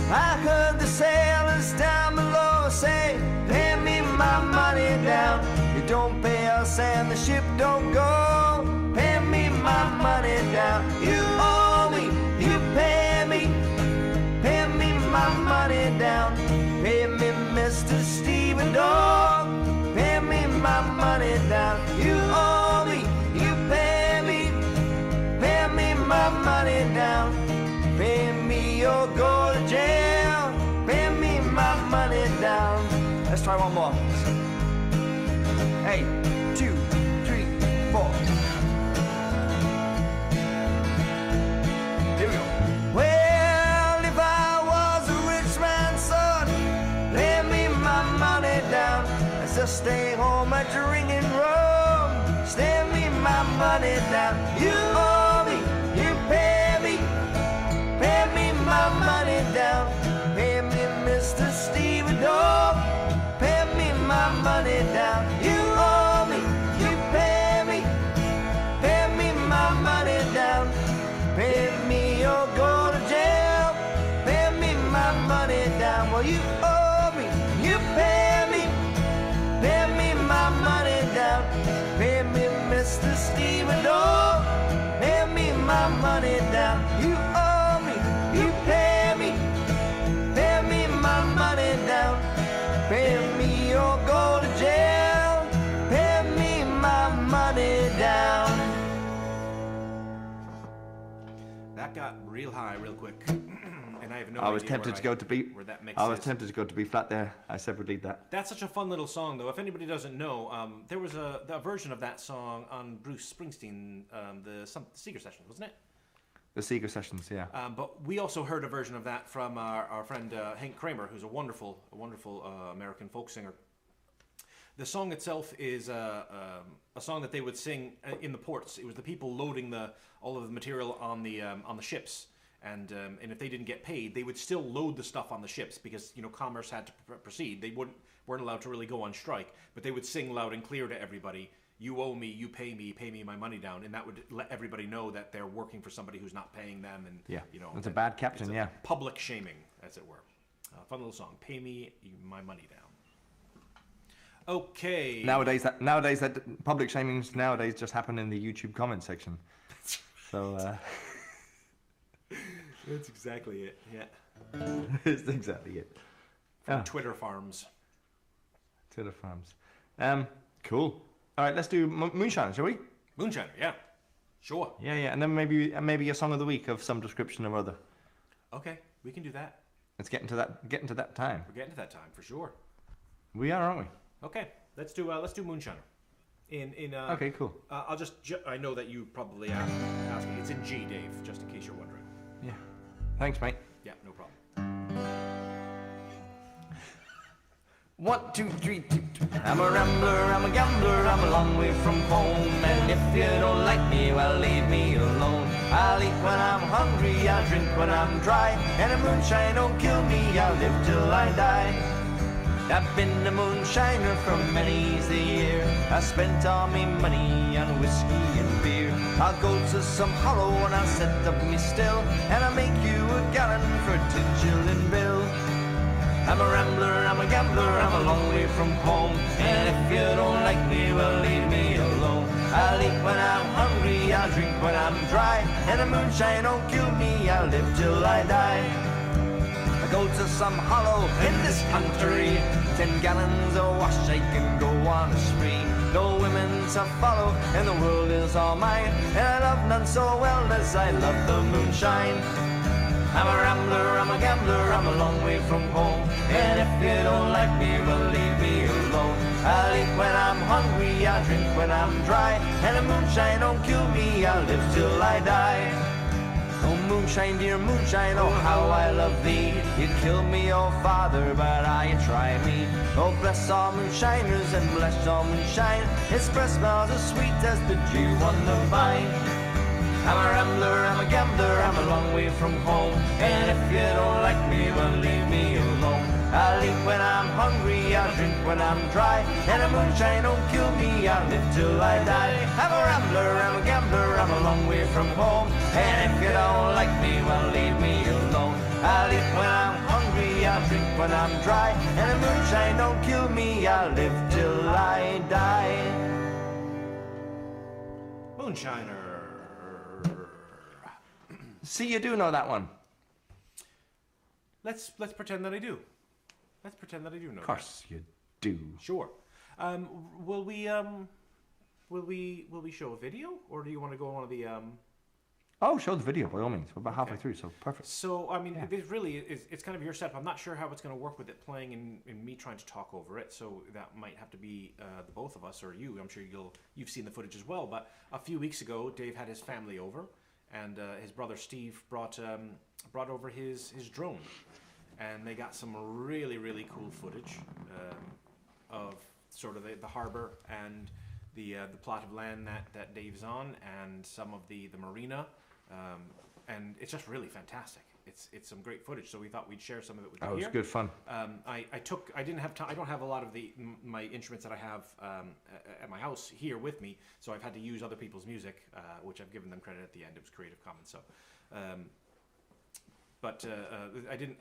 I heard the sailors down below say, pay me my money down. You don't pay us and the ship don't go. Pay me my money down. You owe me, you pay me. Pay me my money down. Pay me, Mr. Steven Dog. Pay me my money down. You owe me, you pay me. Pay me my money down. Pay me or go to jail. Pay me my money down. Let's try one more. 8, 2, 3, 4. Here we go. Well, if I was a rich man's son, pay me my money down. As I stay home at drinking rum, stay me my money down. You owe me, you pay me. Pay me my money down. Pay me, Mr. Steven Dog. Pay me my money down. You owe me, you pay me. Pay me my money down. Pay me or go to jail. Pay me my money down. Well, you owe me, you pay me. Pay me my money down. Pay me, Mr. Steven Dog. Pay me my money down. You owe me, you pay me. Pay me my money down. Pay me or go to jail. Pay me my money down. That got real high real quick. And I have no idea I was tempted to go to B. where that mix I was is. tempted to go to B flat there. I severed lead that. That's such a fun little song, though. If anybody doesn't know, there was a version of that song on Bruce Springsteen, the Seeger Sessions, wasn't it? The Seeger Sessions, yeah. But we also heard a version of that from our friend Hank Kramer, who's a wonderful American folk singer. The song itself is a song that they would sing in the ports. It was the people loading all of the material on the ships. And if they didn't get paid, they would still load the stuff on the ships because commerce had to proceed. They weren't allowed to really go on strike, but they would sing loud and clear to everybody, "You owe me, you pay me my money down," and that would let everybody know that they're working for somebody who's not paying them. And Yeah, it's a bad captain. Yeah, public shaming, as it were. Fun little song. Pay me my money down. Okay. Nowadays that public shamings nowadays just happen in the YouTube comment section. So. That's exactly it. Yeah. That's exactly it. From Twitter farms. Twitter farms. Cool. All right, let's do Moonshine, shall we? Moonshiner, yeah. Sure. Yeah, and then maybe a song of the week of some description or other. Okay, we can do that. Let's get into that time. We're getting to that time for sure. We are, aren't we? Okay, let's do Moonshiner. Okay, cool. I'll just. I know that you probably asking. It's in G, Dave. Just in case you're wondering. Yeah. Thanks, mate. Yeah, no problem. 1, 2, 3, 2, 2. I'm a rambler, I'm a gambler, I'm a long way from home. And if you don't like me, well, leave me alone. I'll eat when I'm hungry, I'll drink when I'm dry. And the moonshine don't kill me, I'll live till I die. I've been a moonshiner for many's the year. I spent all me money on whiskey and beer. I'll go to some hollow and I'll set up me still, and I'll make you a gallon for a 2-shilling bill. I'm a rambler, I'm a gambler, I'm a long way from home. And if you don't like me, well, leave me alone. I'll eat when I'm hungry, I'll drink when I'm dry. And the moonshine don't kill me, I'll live till I die. I go to some hollow in this country, 10 gallons of wash I can go on a spree. No women to follow, and the world is all mine. And I love none so well as I love the moonshine. I'm a rambler, I'm a gambler, I'm a long way from home. And if you don't like me, well, leave me alone. I'll eat when I'm hungry, I'll drink when I'm dry. And the moonshine don't kill me, I'll live till I die. Oh moonshine, dear moonshine, oh how I love thee. You killed me, oh father, but you try me. Oh bless all moonshiners and bless all moonshine. Its breath smells as sweet as the dew on the vine. I'm a rambler, I'm a gambler, I'm a long way from home. And if you don't like me, well leave me alone. I'll eat when I'm hungry, I'll drink when I'm dry. And the moonshine don't kill me, I'll live till I die. I'm a rambler, I'm a gambler, I'm a long way from home. And if you don't like me, well leave me alone. I'll eat when I'm hungry, I'll drink when I'm dry. And the moonshine don't kill me, I'll live till I die. Moonshiner. See, you do know that one. Let's pretend that I do. Let's pretend that I do know. Of course you do. Sure. Will we show a video, or do you want to go on one of the Oh, show the video by all means. We're about halfway through, so perfect. So, I mean, Yeah. it really is, it's kind of your setup. I'm not sure how it's going to work with it playing and me trying to talk over it, so that might have to be the both of us, or you. I'm sure you've seen the footage as well, but a few weeks ago, Dave had his family over, and his brother Steve brought over his drone, and they got some really, really cool footage of sort of the harbor and the plot of land that Dave's on, and some of the marina. And it's just really fantastic. It's some great footage, so we thought we'd share some of it with you That was here. good fun. I didn't have time. I don't have a lot of my instruments that I have at my house here with me, so I've had to use other people's music, which I've given them credit at the end. It was Creative Commons, so. But I didn't,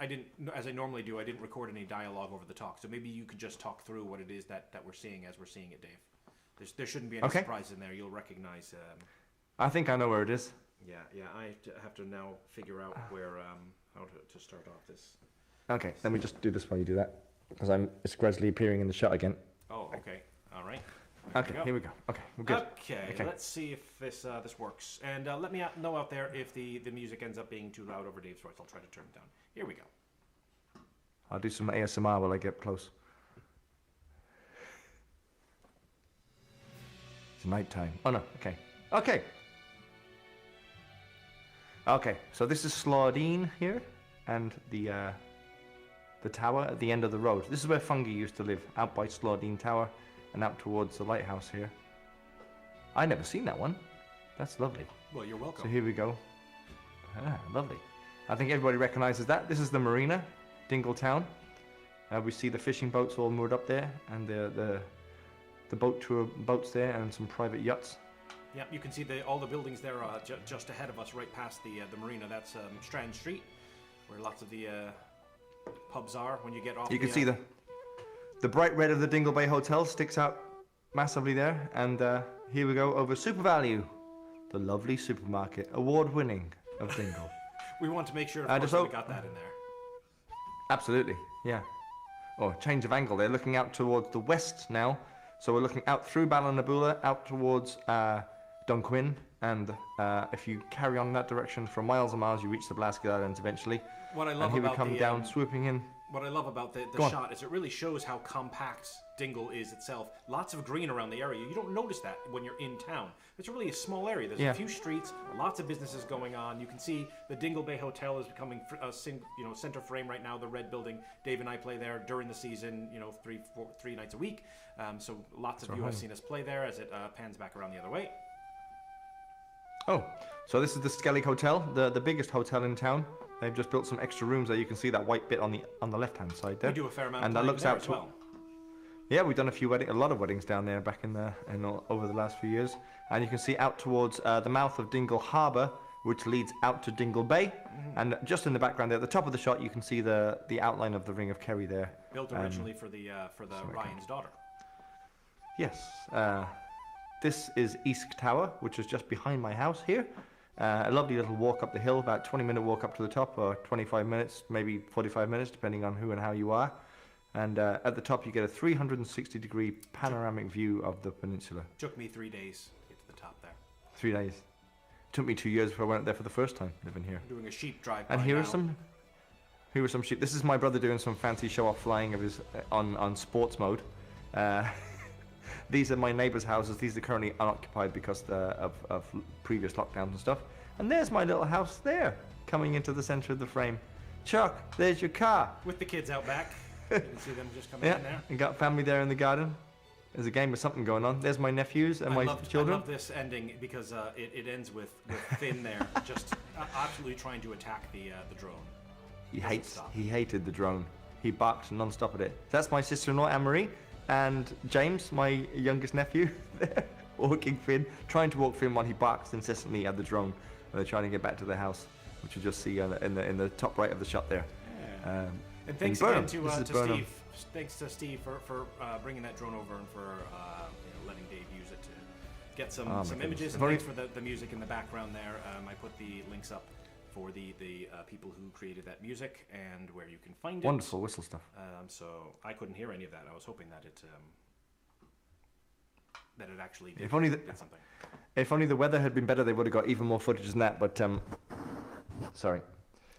as I normally do, I didn't record any dialogue over the talk. So maybe you could just talk through what it is that we're seeing as we're seeing it, Dave. There shouldn't be any surprise in there. You'll recognize. I think I know where it is. Yeah. I have to now figure out where how to start off this. Okay, let me just do this while you do that, because it's gradually appearing in the shot again. Oh, okay. All right. Okay, here we go. Okay, we're good. Okay, let's see if this works. And let me know out there if the music ends up being too loud over Dave's voice. I'll try to turn it down. Here we go. I'll do some ASMR while I get close. It's nighttime. Oh no, okay. Okay, so this is Slaughdean here, and the tower at the end of the road. This is where Fungi used to live, out by Slaughdean Tower, and out towards the lighthouse here. I never seen that one. That's lovely. Well, you're welcome. So here we go. Ah, lovely. I think everybody recognizes that. This is the marina, Dingle Town. We see the fishing boats all moored up there, and the boat tour boats there, and some private yachts. Yeah, you can see all the buildings there just ahead of us, right past the marina. That's Strand Street, where lots of the pubs are when you get off. You can see the bright red of the Dingle Bay Hotel sticks out massively there. And here we go over Super Value, the lovely supermarket, award-winning of Dingle. We want to make sure, of course, that we got that in there. Absolutely, yeah. Oh, change of angle. They're looking out towards the west now. So we're looking out through Ballinaboula, out towards Dunquin, and if you carry on in that direction for miles and miles, you reach the Blasket Islands eventually. What I love and here about we come down, swooping in. What I love about the shot is it really shows how compact Dingle is itself. Lots of green around the area. You don't notice that when you're in town. It's really a small area. There's a few streets, lots of businesses going on. You can see the Dingle Bay Hotel is becoming center frame right now. The red building. Dave and I play there during the season. 3 nights a week. So lots of you have seen us play there as it pans back around the other way. Oh, so this is the Skellig Hotel, the biggest hotel in town. They've just built some extra rooms there. You can see that white bit on the left-hand side there. We do a fair amount and of that looks there out as well. Yeah, we've done a lot of weddings down there back over the last few years. And you can see out towards the mouth of Dingle Harbour, which leads out to Dingle Bay. Mm-hmm. And just in the background there, at the top of the shot, you can see the outline of the Ring of Kerry there. Built originally for the Ryan's daughter. Yes. This is Esk Tower, which is just behind my house here. A lovely little walk up the hill, about 20-minute walk up to the top, or 25 minutes, maybe 45 minutes, depending on who and how you are. And at the top, you get a 360-degree panoramic view of the peninsula. Took me 3 days to get to the top there. 3 days. took me 2 years before I went there for the first time living here. Doing a sheep drive. And here are some sheep. This is my brother doing some fancy show-off flying of his on sports mode. These are my neighbours' houses. These are currently unoccupied because of previous lockdowns and stuff. And there's my little house there, coming into the centre of the frame. Chuck, there's your car. With the kids out back. You can see them just coming in there. And got family there in the garden. There's a game with something going on. There's my nephews and my children. I love this ending because it ends with Finn there just absolutely trying to attack the drone. He hated the drone. He barked non-stop at it. That's my sister-in-law Anne-Marie and James, my youngest nephew, there walking Finn, trying to walk Finn while he barks incessantly at the drone. And they're trying to get back to their house, which you just see in the top right of the shot there. Yeah. And thanks again to Steve. Thanks to Steve for bringing that drone over and for letting Dave use it to get some images. And thanks for the music in the background there. I put the links up for the people who created that music and where you can find it. Wonderful whistle stuff. So I couldn't hear any of that. I was hoping that it actually did, if only did something. If only the weather had been better, they would have got even more footage than that. But sorry,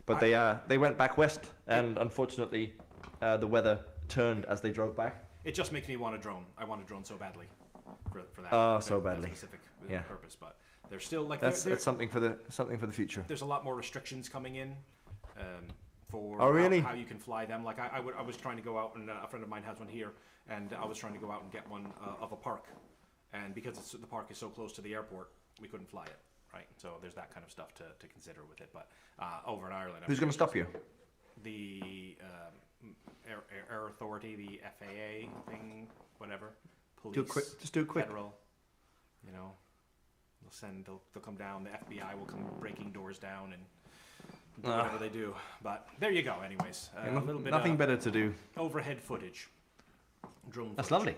but they went back west, and unfortunately, the weather turned as they drove back. It just makes me want a drone. I want a drone so badly for that. Oh, so badly. That specific purpose, but there's still like that's something for the future. There's a lot more restrictions coming in for how you can fly them. Like I was trying to go out, and a friend of mine has one here, and I was trying to go out and get one of a park, and because the park is so close to the airport, we couldn't fly it. Right, so there's that kind of stuff to consider with it. But over in Ireland, who's going to stop you? The Air Authority, the FAA thing, whatever. Police. Just do it quick. Federal. They'll come down. The FBI will come breaking doors down and do whatever they do. But there you go. Anyways, a little bit. Nothing better to do. Overhead footage. Drone. That's footage. lovely.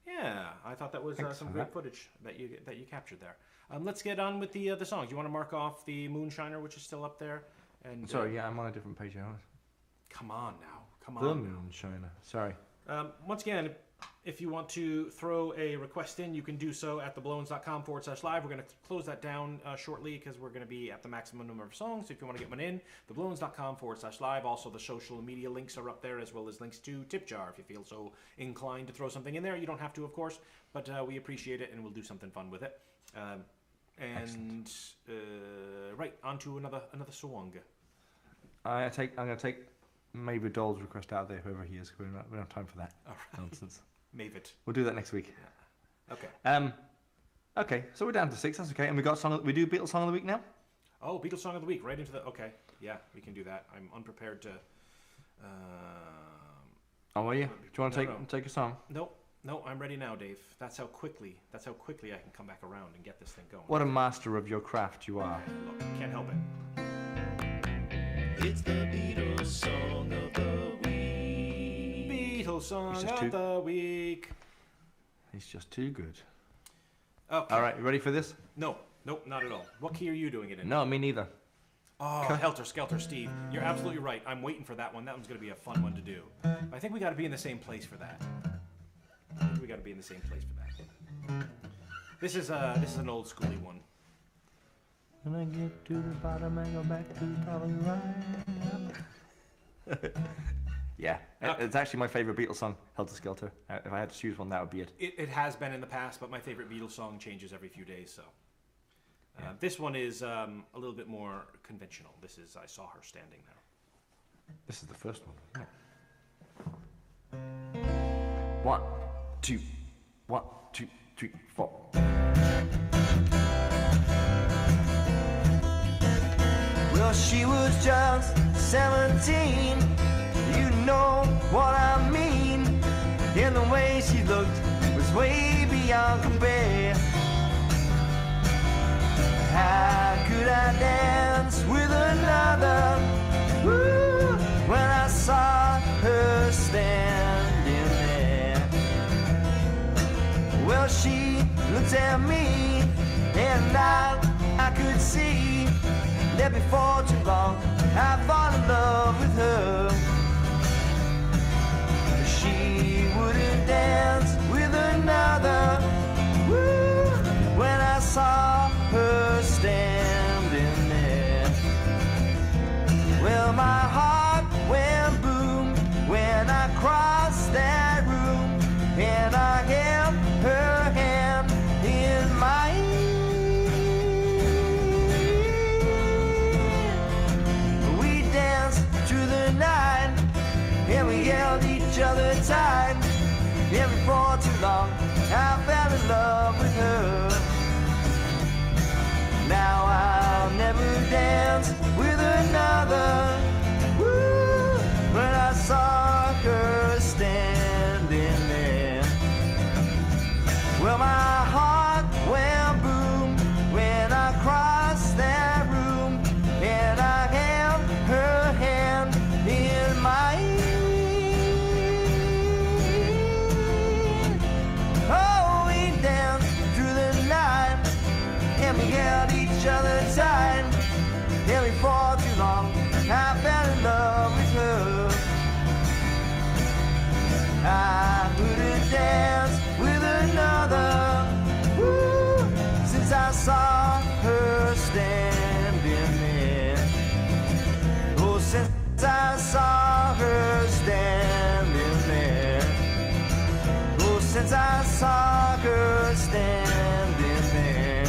Yeah, I thought that was some great footage that you captured there. Let's get on with the songs. You want to mark off the Moonshiner, which is still up there? And sorry, I'm on a different page now. Come on now. Come the on. The Moonshiner. Sorry. Once again, if you want to throw a request in, you can do so at theblones.com/live. We're going to close that down shortly because we're going to be at the maximum number of songs. So if you want to get one in, theblones.com/live. Also, the social media links are up there, as well as links to Tipjar if you feel so inclined to throw something in there. You don't have to, of course, but we appreciate it and we'll do something fun with it. Right, on to another song. I'm going to take Mavid Dole's request out there, whoever he is. We don't have time for that nonsense. Mavid. We'll do that next week. Yeah. Okay. Okay, so we're down to 6. That's okay. And we got we do Beatles song of the week now. Oh, Beatles song of the week, right into the. Okay, yeah, we can do that. I'm unprepared to. Oh, are you? Do you want to take a song? No, I'm ready now, Dave. That's how quickly I can come back around and get this thing going. What a master of your craft you are. Look, can't help it. It's the Beatles song of the week. Beatles song of the week. He's just too good. Okay. All right, you ready for this? No, not at all. What key are you doing it in? No, me neither. Oh, Helter Skelter, Steve. You're absolutely right. I'm waiting for that one. That one's going to be a fun one to do. I think we got to be in the same place for that. This is an old schooly one. When I get to the bottom, I go back to the right. Yeah, it's actually my favourite Beatles song, Helter Skelter. If I had to choose one, that would be it. It has been in the past, but my favourite Beatles song changes every few days, so. This one is a little bit more conventional. This is I Saw Her Standing There. This is the first one. Yeah. 1, 2, 1, 2, 3, 4. Well, she was just 17. You know what I mean. And the way she looked was way beyond compare. How could I dance with another? Woo, when I saw her standing there. Well, she looked at me, and I could see that before too long I'd fall in love with her. She wouldn't dance with another. Woo, when I saw her stand. each other tight. Yeah, before too long, I fell in love with her. Now I'll never dance with another. Woo, but I saw her standing there. Well, my heart went boom when I crossed that room, and I held her hand in mine. Oh, we danced through the night, and we held each other tight. And before too long, I fell in love with her. I wouldn't dance with another. Woo, since I saw her standing there. Oh, since I saw her standing there. Oh, since I saw her standing there.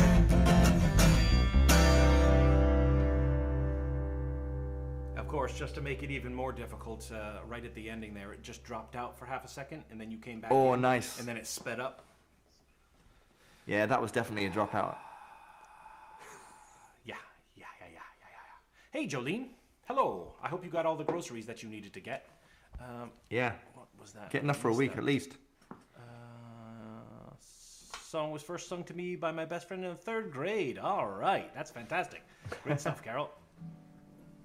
Of course, just to make it even more difficult, right at the ending there, it just dropped out for half a second, and then you came back Oh, in, nice. and then it sped up. Yeah, that was definitely a dropout. Yeah. Hey, Jolene. Hello. I hope you got all the groceries that you needed to get. Yeah, What was that? get enough for a Missed week that. at least. Song was first sung to me by my best friend in the 3rd grade. All right, that's fantastic. Great stuff, Carol.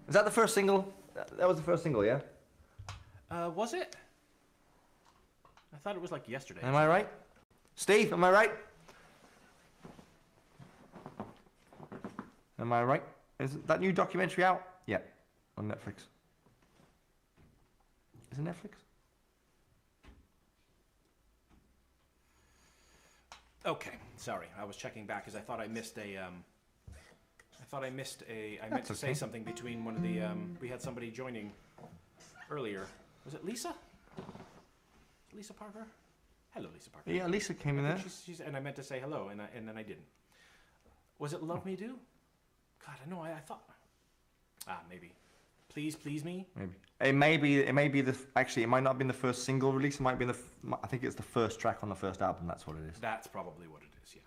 Is that the first single? That was the first single, yeah? Was it? I thought it was like yesterday. Am I right? Steve, am I right? Am I right? Is that new documentary out? Yeah, on Netflix. Is it Netflix? Okay, sorry. I was checking back because I thought I missed a. I meant to say okay. something between one of the. We had somebody joining earlier. Was it Lisa? Lisa Parker? Hello, Lisa Parker. Yeah, Lisa came in there. She's, and I meant to say hello, and then I didn't. Was it Love Me Do? God, I know. I thought. Maybe. Please, please me. Maybe. It may be the. Actually, it might not have been the first single release. It might be I think it's the first track on the first album. That's what it is. That's probably what it is. Yeah.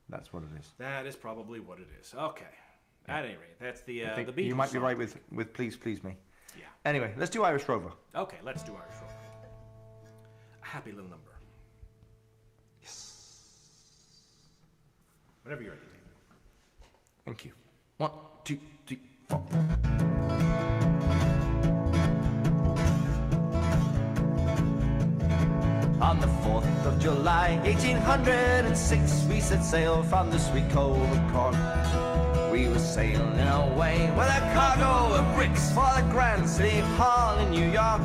That's what it is. That is probably what it is. Okay. At any rate, that's the I think the Beatles you might be song. right with Please Please Me. Yeah. Anyway, let's do Irish Rover. Okay, let's do Irish Rover. A happy little number. Yes. Whenever you're ready, David. Thank you. 1, 2, 3, 4. On the 4th of July, 1806, we set sail from the sweet cove of Cork. We were sailing away with a cargo of bricks for the Grand City Hall in New York.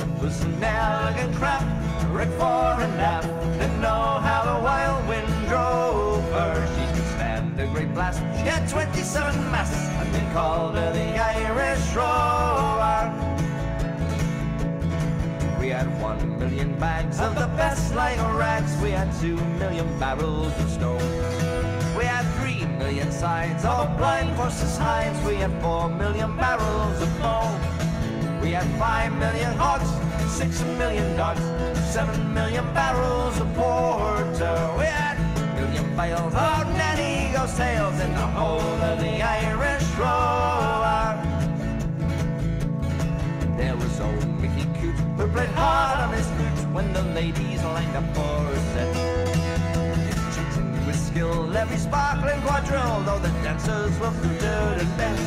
It was an elegant craft, rigged for an aft. Didn't know how the wild wind drove her. She could stand a great blast. She had 27 masts, and they called her the Irish Rover. We had 1 million bags of the best like rags. We had 2 million barrels of stone. We had 3 million sides of blind horses' hides. We had 4 million barrels of bone. We had 5 million hogs, 6 million dogs, 7 million barrels of porter. We had 1 million bales of net eagle sails in the whole of the Irish Rover. There was old Mickey Coote, who played hard on his flute when the ladies lined up for a set. Cheating with skill, every sparkling quadrille, though the dancers were booted and bent.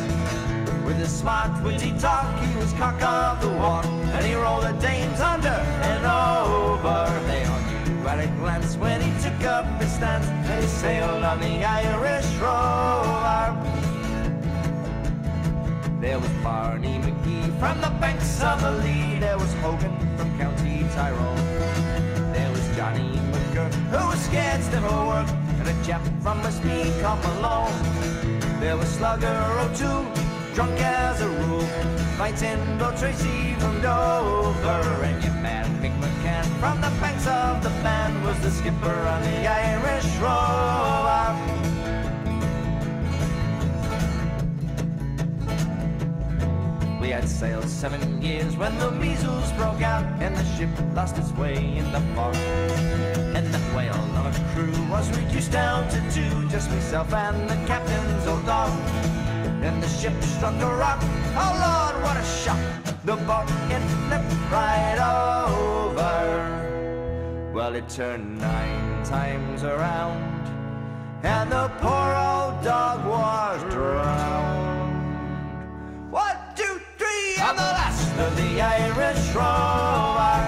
With his smart, witty talk, he was cock of the walk, and he rolled the dames under and over. They all knew at a glance when he took up his stance, and he sailed on the Irish Rover. There was Barney McGee from the banks of the Lee. There was Hogan from County Tyrone. There was Johnny McGurk, who was scared stiff of work, and a chap from Westmeath called Malone. There was Slugger O'Toole, drunk as a rule, fighting Bill Tracy from Dover. And your man Mick McCann from the banks of the band was the skipper on the Irish Rover. We had sailed 7 years when the measles broke out and the ship lost its way in the fog. And that whale of a crew was reduced down to 2, just myself and the captain's old dog. And the ship struck a rock, oh Lord, what a shock! The boat, it flipped right over. Well, it turned 9 times around, and the poor old dog was drowned. 1, 2, 3, I'm the last of the Irish Rover.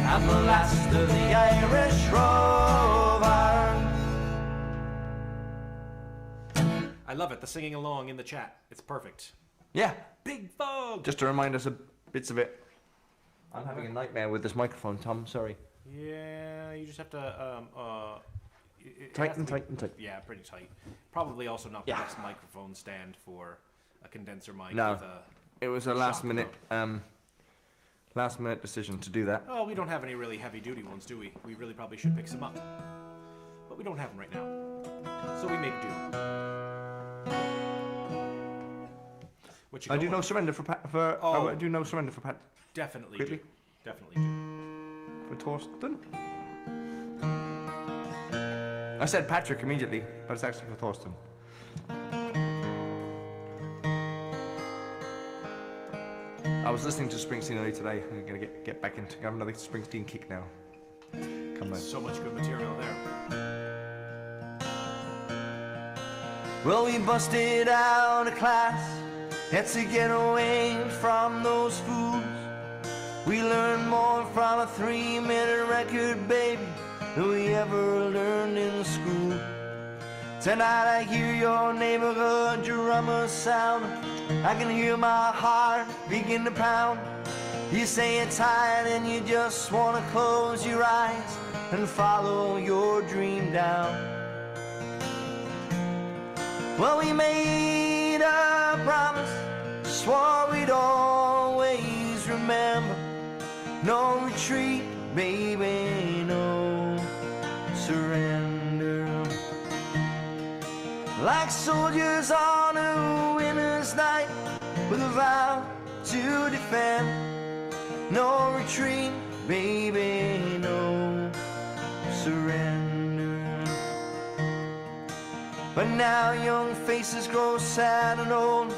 I'm the last of the Irish Rover. I love it. The singing along in the chat. It's perfect. Yeah, Big fog. just to remind us of bits of it. I'm having a nightmare with this microphone, Tom. Sorry. Yeah, you just have to Tighten. Yeah, pretty tight. Probably also not the Yeah. best microphone stand for a condenser mic. No. With a, It was a last minute decision to do that. oh, we don't have any really heavy duty ones, do we? We really probably should pick some up, but we don't have them right now, so we make do. What you I going do no with? surrender for Pat. Oh. I do no surrender for Pat. Definitely Quickly. do. Definitely do. For Torsten. I said Patrick immediately, but it's actually for Torsten. I was listening to Springsteen earlier today. I'm gonna get back into have another Springsteen kick now. Come on. So much good material there. Well, we busted out of class, had to get away from those fools. We learned more from a 3-minute record, baby, than we ever learned in school. Tonight I hear your neighborhood drummer sound. I can hear my heart begin to pound. You say you're tired and you just wanna close your eyes and follow your dream down. Well, we made a promise, swore we'd always remember. No retreat, baby, no surrender. Like soldiers on a winter's night, with a vow to defend. No retreat, baby, no surrender. But now young faces grow sad and old,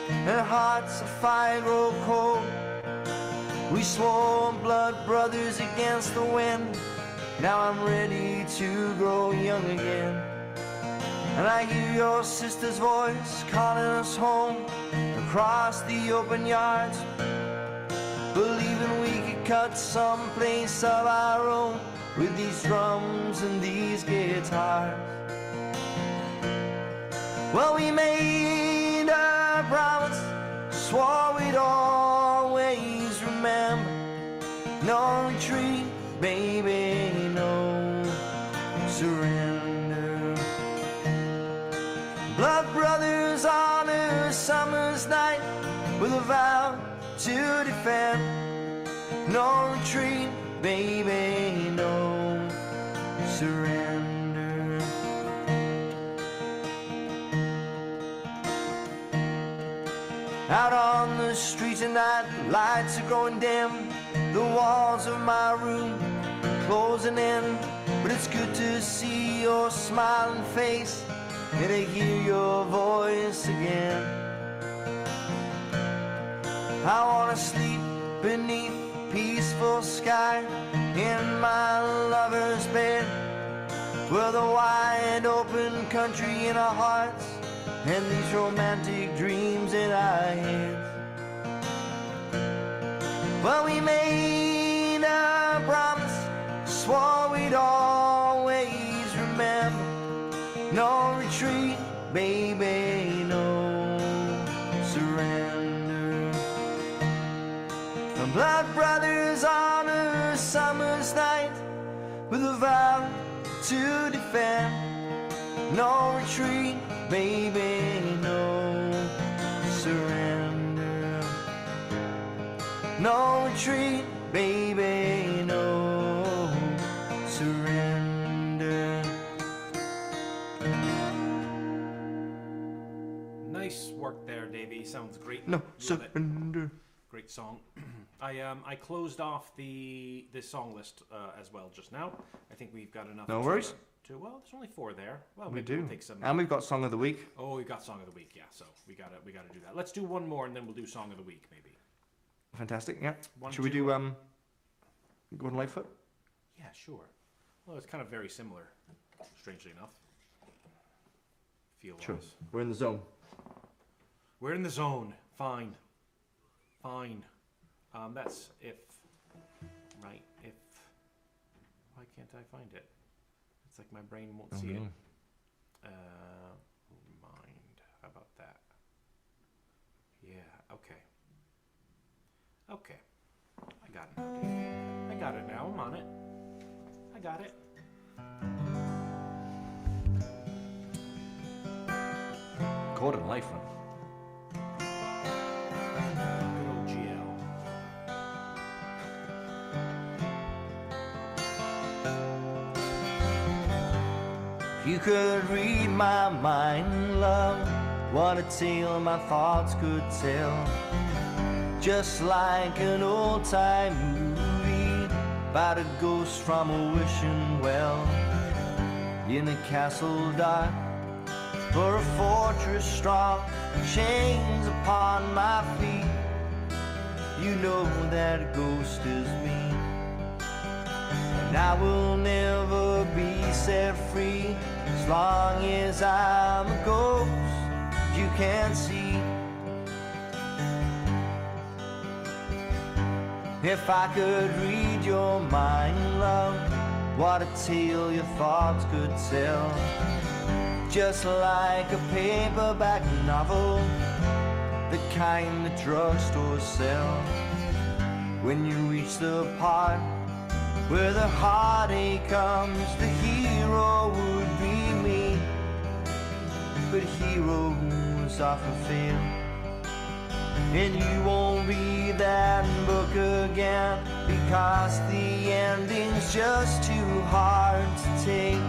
and hearts of fire grow cold. We swore blood brothers against the wind. Now I'm ready to grow young again. And I hear your sister's voice calling us home across the open yards, believing we could cut some place of our own with these drums and these guitars. Well, we made a promise, swore we'd always remember. No retreat, baby, no surrender. Blood brothers on a summer's night, with a vow to defend. No retreat, baby, no surrender. Out on the street tonight, lights are growing dim. The walls of my room are closing in, but it's good to see your smiling face and to hear your voice again. I wanna sleep beneath a peaceful sky in my lover's bed, where the wide open country in our hearts and these romantic dreams in our heads. Well, we made a promise, swore we'd always remember. No retreat, baby, no surrender. The blood brothers on a summer's night, with a vow to defend. No retreat, baby, no surrender. No retreat, baby, no surrender. Nice work there, Davey. Sounds great. No Love it. surrender. Great song. I closed off the song list as well just now. I think we've got enough. No worries. Well, there's only 4 there. Well, We maybe do. We'll take some. And we've got Song of the Week. Oh, we got song of the week. Yeah, so we gotta do that. Let's do one more and then we'll do song of the week maybe. Fantastic, yeah. One, Should we two, do Gordon Lightfoot? Yeah, sure. Well, it's kind of very similar, strangely enough. Feel-wise. Sure. We're in the zone. We're in the zone. Fine. That's if. Right. If. Why can't I find it? It's like my brain won't see it. Mind. How about that? Yeah. Okay. Okay. I got it now, Dave. I got it now. I'm on it. I got it. Gordon Lightfoot. Good old GL. If you could read my mind, love, what a tale my thoughts could tell. Just like an old-time movie about a ghost from a wishing well. In a castle dark, for a fortress strong, chains upon my feet. You know that ghost is me, and I will never be set free as long as I'm a ghost you can't see. If I could read your mind, love, what a tale your thoughts could tell. Just like a paperback novel, the kind the drugstores sell. When you reach the part where the heartache comes, the hero would be me. But heroes often fail, and you won't read that book again, because the ending's just too hard to take.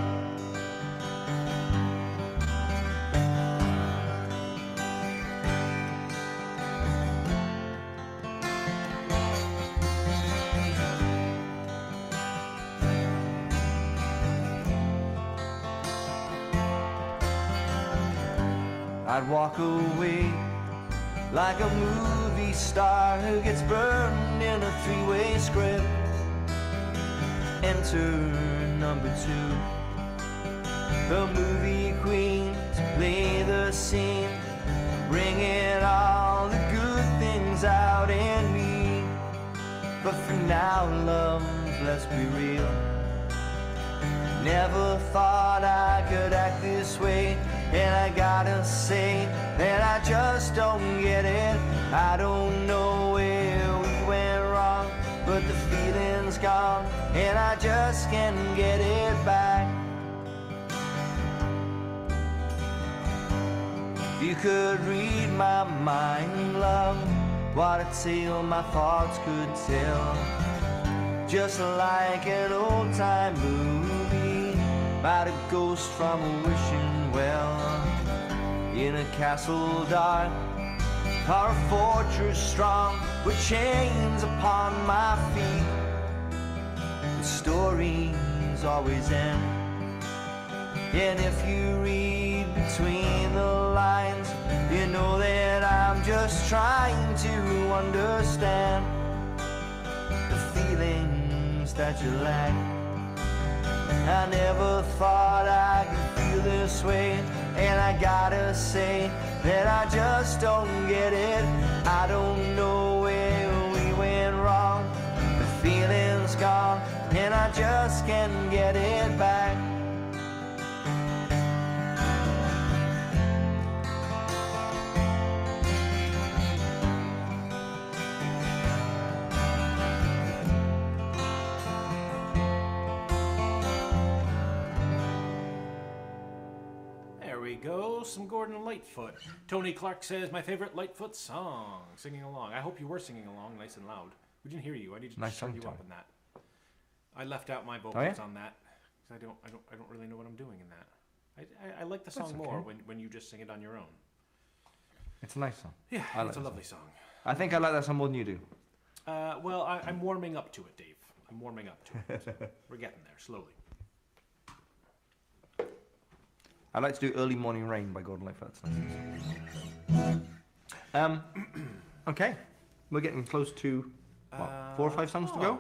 I'd walk away like a movie star who gets burned in a three-way script. Enter number 2, the movie queen, to play the scene, bringing all the good things out in me. But for now, love, let's be real. Never thought I could act this way, and I gotta say that I just don't get it. I don't know where we went wrong, but the feeling's gone, and I just can't get it back. You could read my mind, love, what a tale my thoughts could tell. Just like an old-time movie about a ghost from a wishing well. In a castle dark or a fortress strong with chains upon my feet, the stories always end. And if you read between the lines, you know that I'm just trying to understand the feelings that you lack. I never thought I could feel this way, and I gotta say that I just don't get it. I don't know where we went wrong. The feeling's gone, and I just can't get it back. Go, some Gordon Lightfoot. Tony Clark says, my favorite Lightfoot song. Singing along. I hope you were singing along nice and loud. We didn't hear you. I need to Nice turn song, you up Tony. in that. I left out my vocals Oh, yeah? on that because I don't really know what I'm doing in that. I like the That's song more okay. when you just sing it on your own. It's a nice song. Yeah, I like it's a that lovely song. I think I like that song more than you do. Well, I'm warming up to it, Dave. I'm warming up to it. We're getting there, slowly. I like to do Early Morning Rain by Gordon Lightfoot. That's nice. Okay. We're getting close to, what, 4 or 5 songs to go?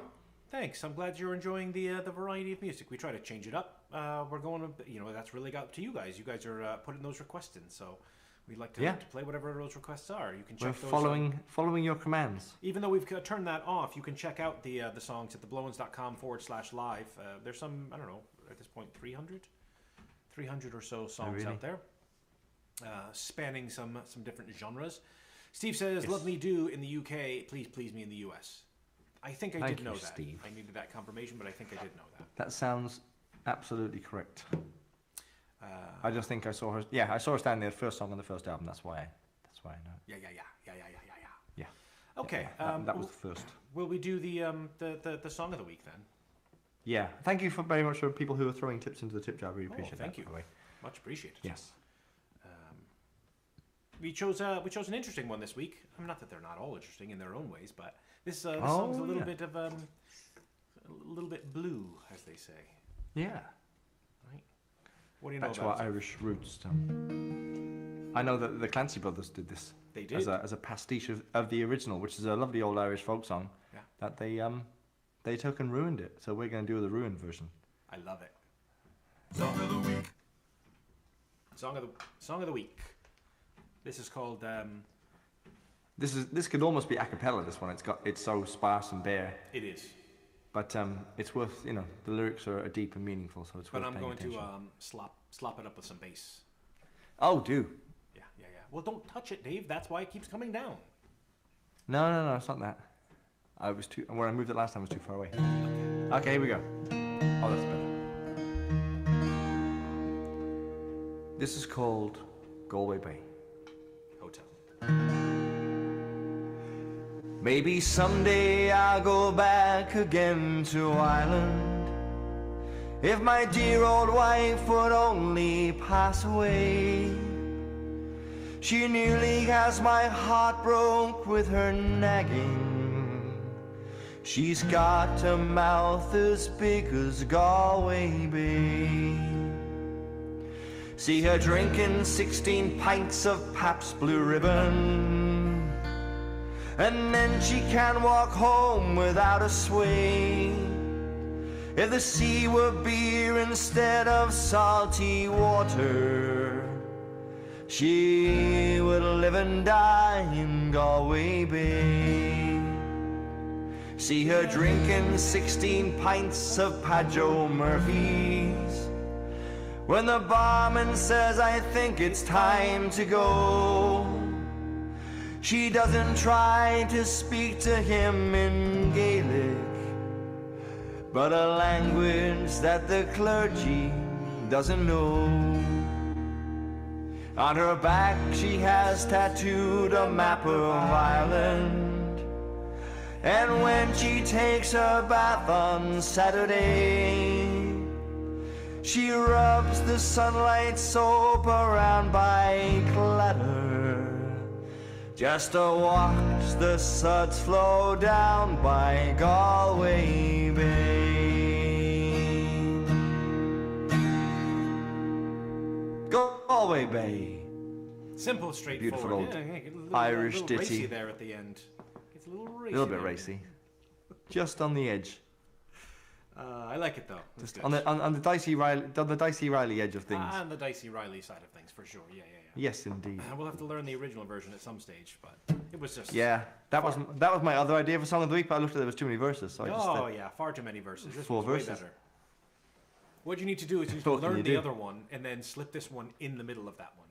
Thanks. I'm glad you're enjoying the variety of music. We try to change it up. We're going, that's really up to you guys. You guys are putting those requests in, so we'd like to play whatever those requests are. You can check We're those following your commands. Even though we've turned that off, you can check out the songs at theblowins.com/live. There's some, I don't know, at this point, 300 or so songs out there, spanning some different genres. Steve says, "Love Me Do in the UK, Please Please Me in the US." I think I did know that. Steve. I needed that confirmation, but I think I did know that. That sounds absolutely correct. I just think I saw her. Yeah, I saw her standing there, first song on the first album. That's why I know. Yeah. Yeah. Okay. That was the first. Will we do the song of the week then? Yeah. Thank you very much for people who are throwing tips into the tip jar. I really appreciate that. Thank you. By the way. Much appreciated. Yes. We chose an interesting one this week. Not that they're not all interesting in their own ways, but this song's a little bit of a little bit blue, as they say. Yeah. Right. What do you know Back to about our Irish roots. I know that the Clancy brothers did this. They did. As a pastiche of the original, which is a lovely old Irish folk song. Yeah. That they took and ruined it. So we're going to do the ruined version. I love it. Song of the week. Song of the week. This is called. This could almost be a cappella. This one, it's so sparse and bare. It is. But it's worth, the lyrics are deep and meaningful, so it's worth But I'm going attention. to slop it up with some bass. Oh, do. Yeah. Well, don't touch it, Dave. That's why it keeps coming down. No, it's not that. Where I moved it last time was too far away. Okay, here we go. Oh, that's better. This is called Galway Bay. Hotel. Maybe someday I'll go back again to Ireland. If my dear old wife would only pass away. She nearly has my heart broke with her nagging. She's got a mouth as big as Galway Bay. See her drinking 16 pints of Pabst Blue Ribbon, and then she can't walk home without a sway. If the sea were beer instead of salty water, she would live and die in Galway Bay. See her drinking 16 pints of Padjo Murphy's, when the barman says, I think it's time to go. She doesn't try to speak to him in Gaelic, but a language that the clergy doesn't know. On her back she has tattooed a map of Ireland, and when she takes her bath on Saturday, she rubs the sunlight soap around by Clatter, just to watch the suds flow down by Galway Bay. Galway Bay. Simple, straightforward. Beautiful old Irish ditty. Racy there at the end. It's a little racy. A little bit there. racy. Just on the edge. I like it though. It's Just good. on the Dicey Riley edge of things. On the Dicey Riley side of things, for sure. Yeah. Yes, indeed. We'll have to learn the original version at some stage, but it was just. Yeah, that was my other idea for Song of the Week, but I looked at it, there was too many verses, so I just Yeah, far too many verses. This 4 was way verses. better. What you need to do is you need to What can learn you the do? other one and then slip this one in the middle of that one.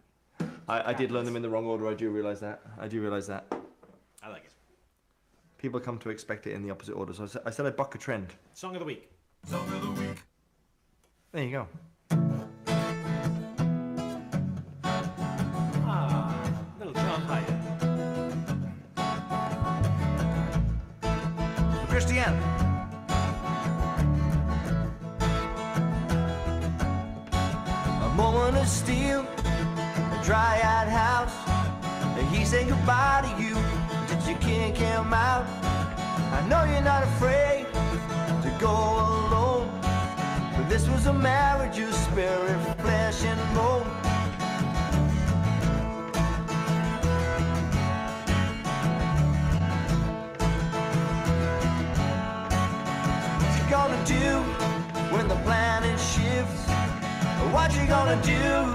I did learn them in the wrong order. I do realise that. I like it. People come to expect it in the opposite order, so I said I'd buck a trend. Song of the week. There you go. Little John Hyatt. Christiane. A moment of steel, a dryad house. He say goodbye to you? Did you kick him out? I know you're not afraid to go alone, but this was a marriage of spirit, flesh and bone. What you gonna do when the planet shifts? What you gonna do?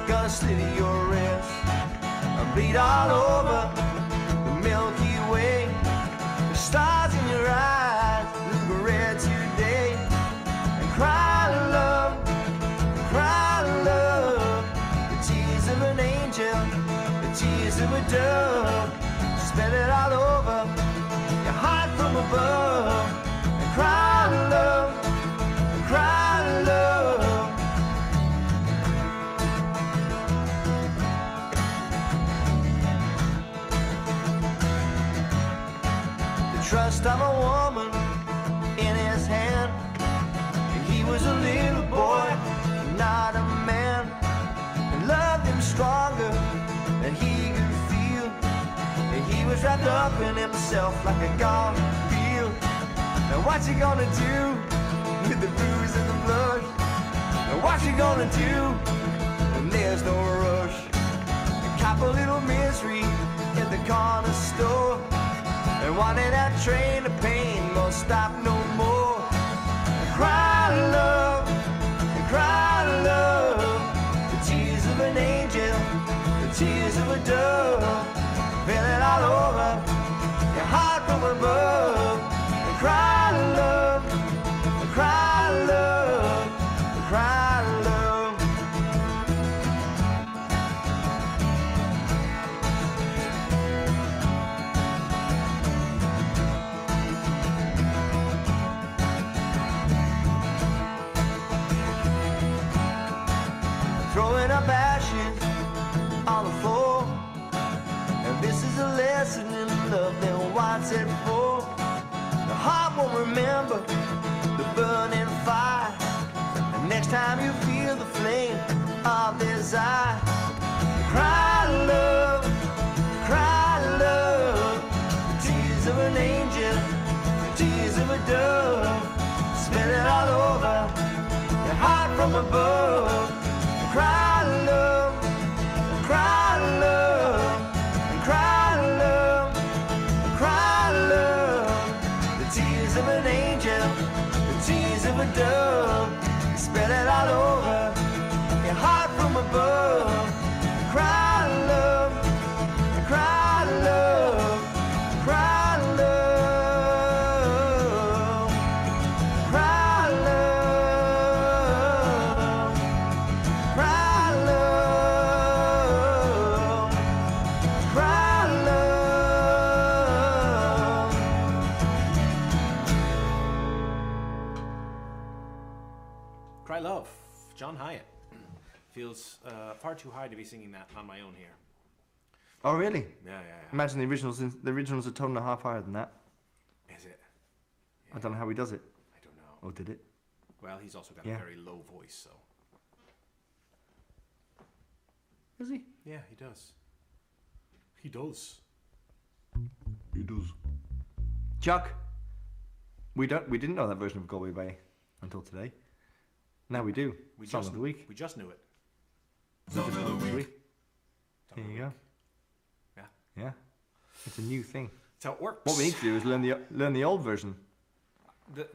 Gonna slit your wrist and bleed all over the Milky Way. The stars in your eyes look red today. And cry love, the tears of an angel, the tears of a dove. Spill it all over your heart from above. And cry love, cry love. Trust of a woman in his hand, and he was a little boy, not a man, and loved him stronger than he could feel, and he was wrapped up in himself like a gone field. Now what you gonna do with the bruise and the blood? Now what you gonna do when there's no rush? And cop a little misery at the corner store, and wanting that train of pain won't stop no more. Cry love, the tears of an angel, the tears of a dove. Feel it all over your heart from above. Cry love, cry love, cry love. Throwing up ashes on the floor, and this is a lesson in love, then what's it for? The heart won't remember the burning fire, and next time you feel the flame of desire, cry love, the tears of an angel, the tears of a dove. Spill it all over your heart from above. Cry love, cry love, cry love, cry love. The tears of an angel, the tears of a dove. Spread it all over your heart from above. Cry love, cry love, cry love, cry love. Cry love, cry love. Cry Love, John Hyatt. Feels far too high to be singing that on my own here. Oh, really? Yeah. Imagine the originals. The originals a tone and a half higher than that. Is it? I don't know how he does it. I don't know. Or did it? Well, he's also got Yeah. a very low voice, so. Is he? Yeah, he does. He does. He does. Chuck, we didn't know that version of Galway Bay until today. Now we do. Song of the week. We just knew it. Song of the week. Song There of you the go. week. Yeah. Yeah. It's a new thing. That's how it works. What we need to do is learn the old version.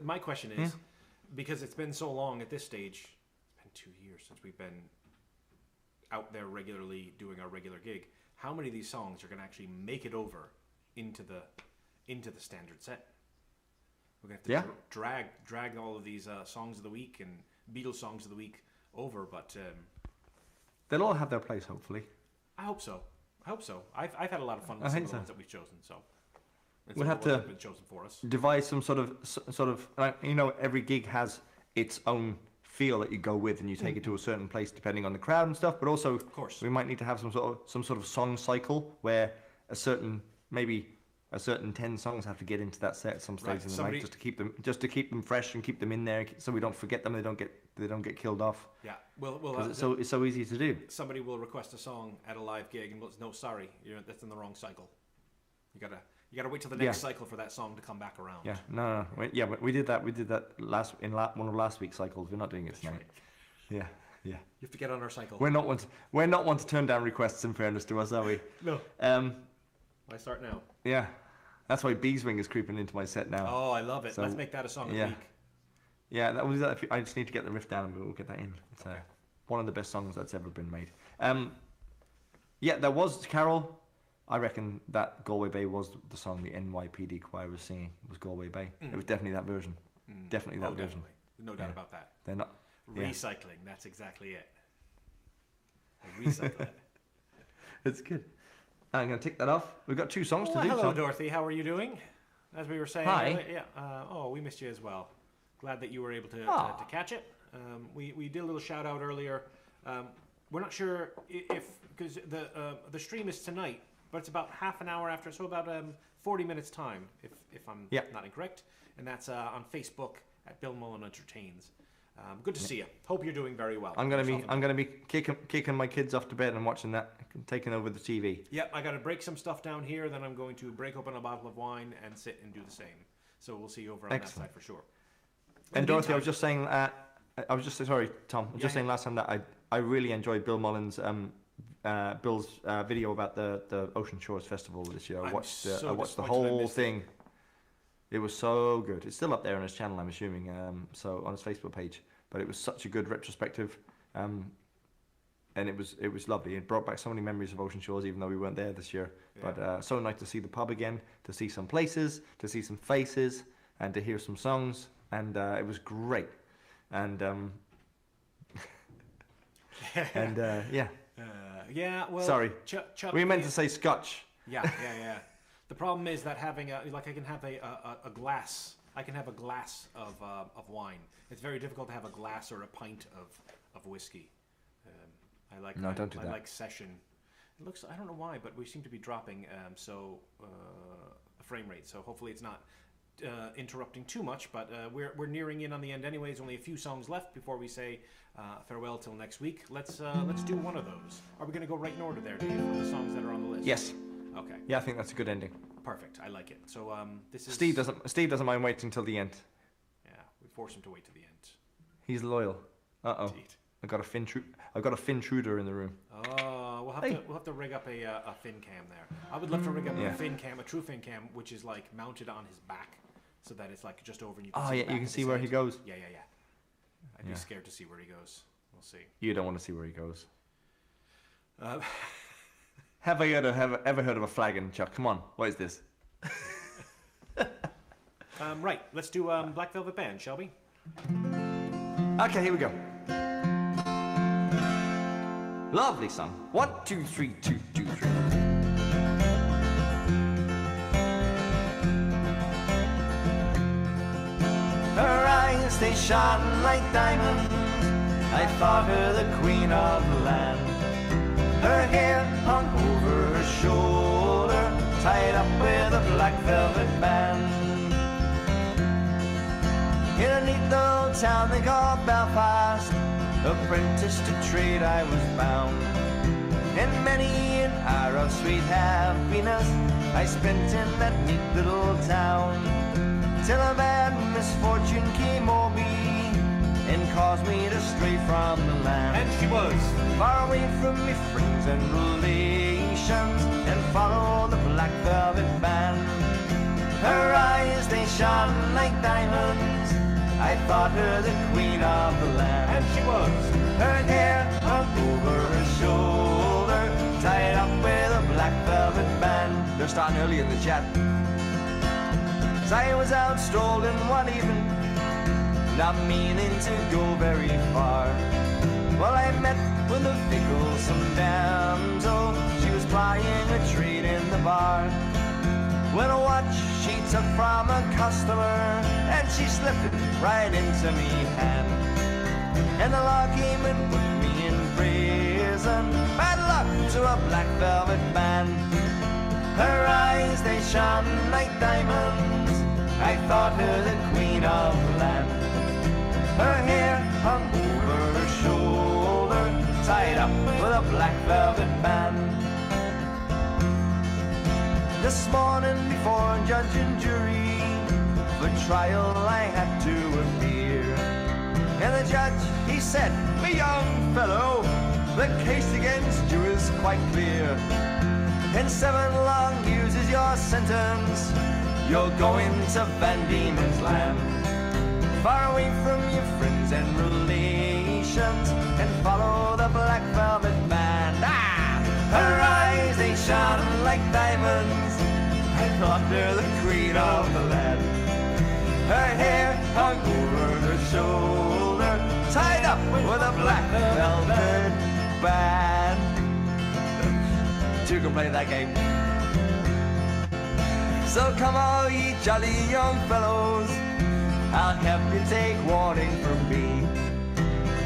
My question is, because it's been so long at this stage, it's been 2 years since we've been out there regularly doing our regular gig. How many of these songs are going to actually make it over into the standard set? We're going to have to drag all of these songs of the week and Beatles songs of the week over, but They'll all have their place, hopefully. I hope so. I've had a lot of fun I with some think of the so. ones that we've chosen. So and We'll some have of the ones to that have been chosen for us. Devise some sort of every gig has its own feel that you go with, and you take it to a certain place depending on the crowd and stuff. But also, Of course. we might need to have some sort of song cycle where a certain 10 songs have to get into that set at some stage Right, in the somebody- night, just to keep them fresh and keep them in there, so we don't forget them. They don't get they don't get killed off. Yeah, well, 'Cause it's so easy to do. somebody will request a song at a live gig, and no, sorry, that's in the wrong cycle. You gotta wait till the next cycle for that song to come back around. Yeah, no. But we did that. We did that one of last week's cycles. We're not doing it tonight. Right. Yeah. You have to get on our cycle. We're not one to turn down requests. In fairness to us, are we? No. I start now. Yeah. That's why Beeswing is creeping into my set now. Oh, I love it. So, Let's make that a song of yeah. the week. Yeah, that was. I just need to get the riff down, and we'll get that in. It's one of the best songs that's ever been made. Yeah, there was Carol. I reckon that Galway Bay was the song the NYPD choir was singing. Was Galway Bay? It was definitely that version. Definitely that version. Definitely. No doubt about that. They're not. Recycling. That's exactly it. Recycle it. It's good. I'm going to tick that off. We've got 2 songs to do. Hello, Tom. Dorothy. How are you doing? As we were saying. Hi. Yeah. We missed you as well. Glad that you were able to catch it. We did a little shout out earlier. We're not sure if because the stream is tonight, but it's about half an hour after, so about 40 minutes time, if I'm not incorrect, and that's on Facebook at Bill Mullen Entertains. Good to see you. Hope you're doing very well. I'm gonna be kicking my kids off to bed and watching that, taking over the TV. Yeah, I got to break some stuff down here. Then I'm going to break open a bottle of wine and sit and do the same. So we'll see you over on that side for sure. And Dorothy, I was just saying, sorry, Tom. I was just saying last time that I really enjoyed Bill Mullen's Bill's video about the Ocean Shores Festival this year. I watched the whole thing. It was so good. It's still up there on his channel, I'm assuming. So on his Facebook page. But it was such a good retrospective, and it was lovely. It brought back so many memories of Ocean Shores, even though we weren't there this year. Yeah. But so nice to see the pub again, to see some places, to see some faces, and to hear some songs. And it was great. And yeah. Well, sorry, Chuck, we meant to say Scotch. Yeah. The problem is that having I can have a glass. I can have a glass of wine. It's very difficult to have a glass or a pint of whiskey. I like don't do that. I like session. It looks. I don't know why, but we seem to be dropping a frame rate. So hopefully it's not interrupting too much. But we're nearing in on the end anyways. Only a few songs left before we say farewell till next week. Let's do one of those. Are we going to go right in order there, Dave, for the songs that are on the list? Yes. Okay. Yeah, I think that's a good ending. Perfect. I like it. So this is Steve doesn't mind waiting till the end. Yeah, we force him to wait to the end. He's loyal. Indeed. I've got a Fintruder in the room. Oh, we'll have to rig up a fin cam there. I would love to rig up a fin cam, a true fin cam, which is like mounted on his back, so that it's like just over and you can see. You can see where he goes. Yeah. I'd be scared to see where he goes. We'll see. You don't want to see where he goes. Have I ever heard of a flagon, Chuck? Come on, what is this? Right, let's do Black Velvet Band, shall we? Okay, here we go. Lovely song. 1, 2, 3, 2, 2, 3. Her eyes, they shone like diamonds. I thought her the queen of the land. Her hair hung over her shoulder, tied up with a black velvet band. In a neat little town they call Belfast, apprenticed to trade I was bound. And many an hour of sweet happiness I spent in that neat little town, till a bad misfortune came over me and caused me to stray from the land. And she was far away from me friends and relations, and follow the black velvet band. Her eyes, they shone like diamonds. I thought her the queen of the land. And she was. Her hair hung over her shoulder, tied up with a black velvet band. They're starting early in the chat. As I was out strolling one evening, not meaning to go very far, well, I met with a ficklesome damsel. She was plying a trade in the bar. When a watch she took from a customer, and she slipped it right into me hand. And the law came and put me in prison. Bad luck to a black velvet band. Her eyes, they shone like diamonds. I thought her the queen of the land. Her hair hung over her shoulder, tied up with a black velvet band. This morning before judge and jury, for trial I had to appear. And the judge, he said, "Me young fellow, the case against you is quite clear. In 7 long years is your sentence. You're going to Van Diemen's Land, far away from your friends and relations, and follow the black velvet band." Her eyes, they shone like diamonds. I thought her the queen of the land. Her hair hung over her shoulder, tied up with a black velvet band. Two can play that game. So come all ye jolly young fellows, I'll have you take warning from me.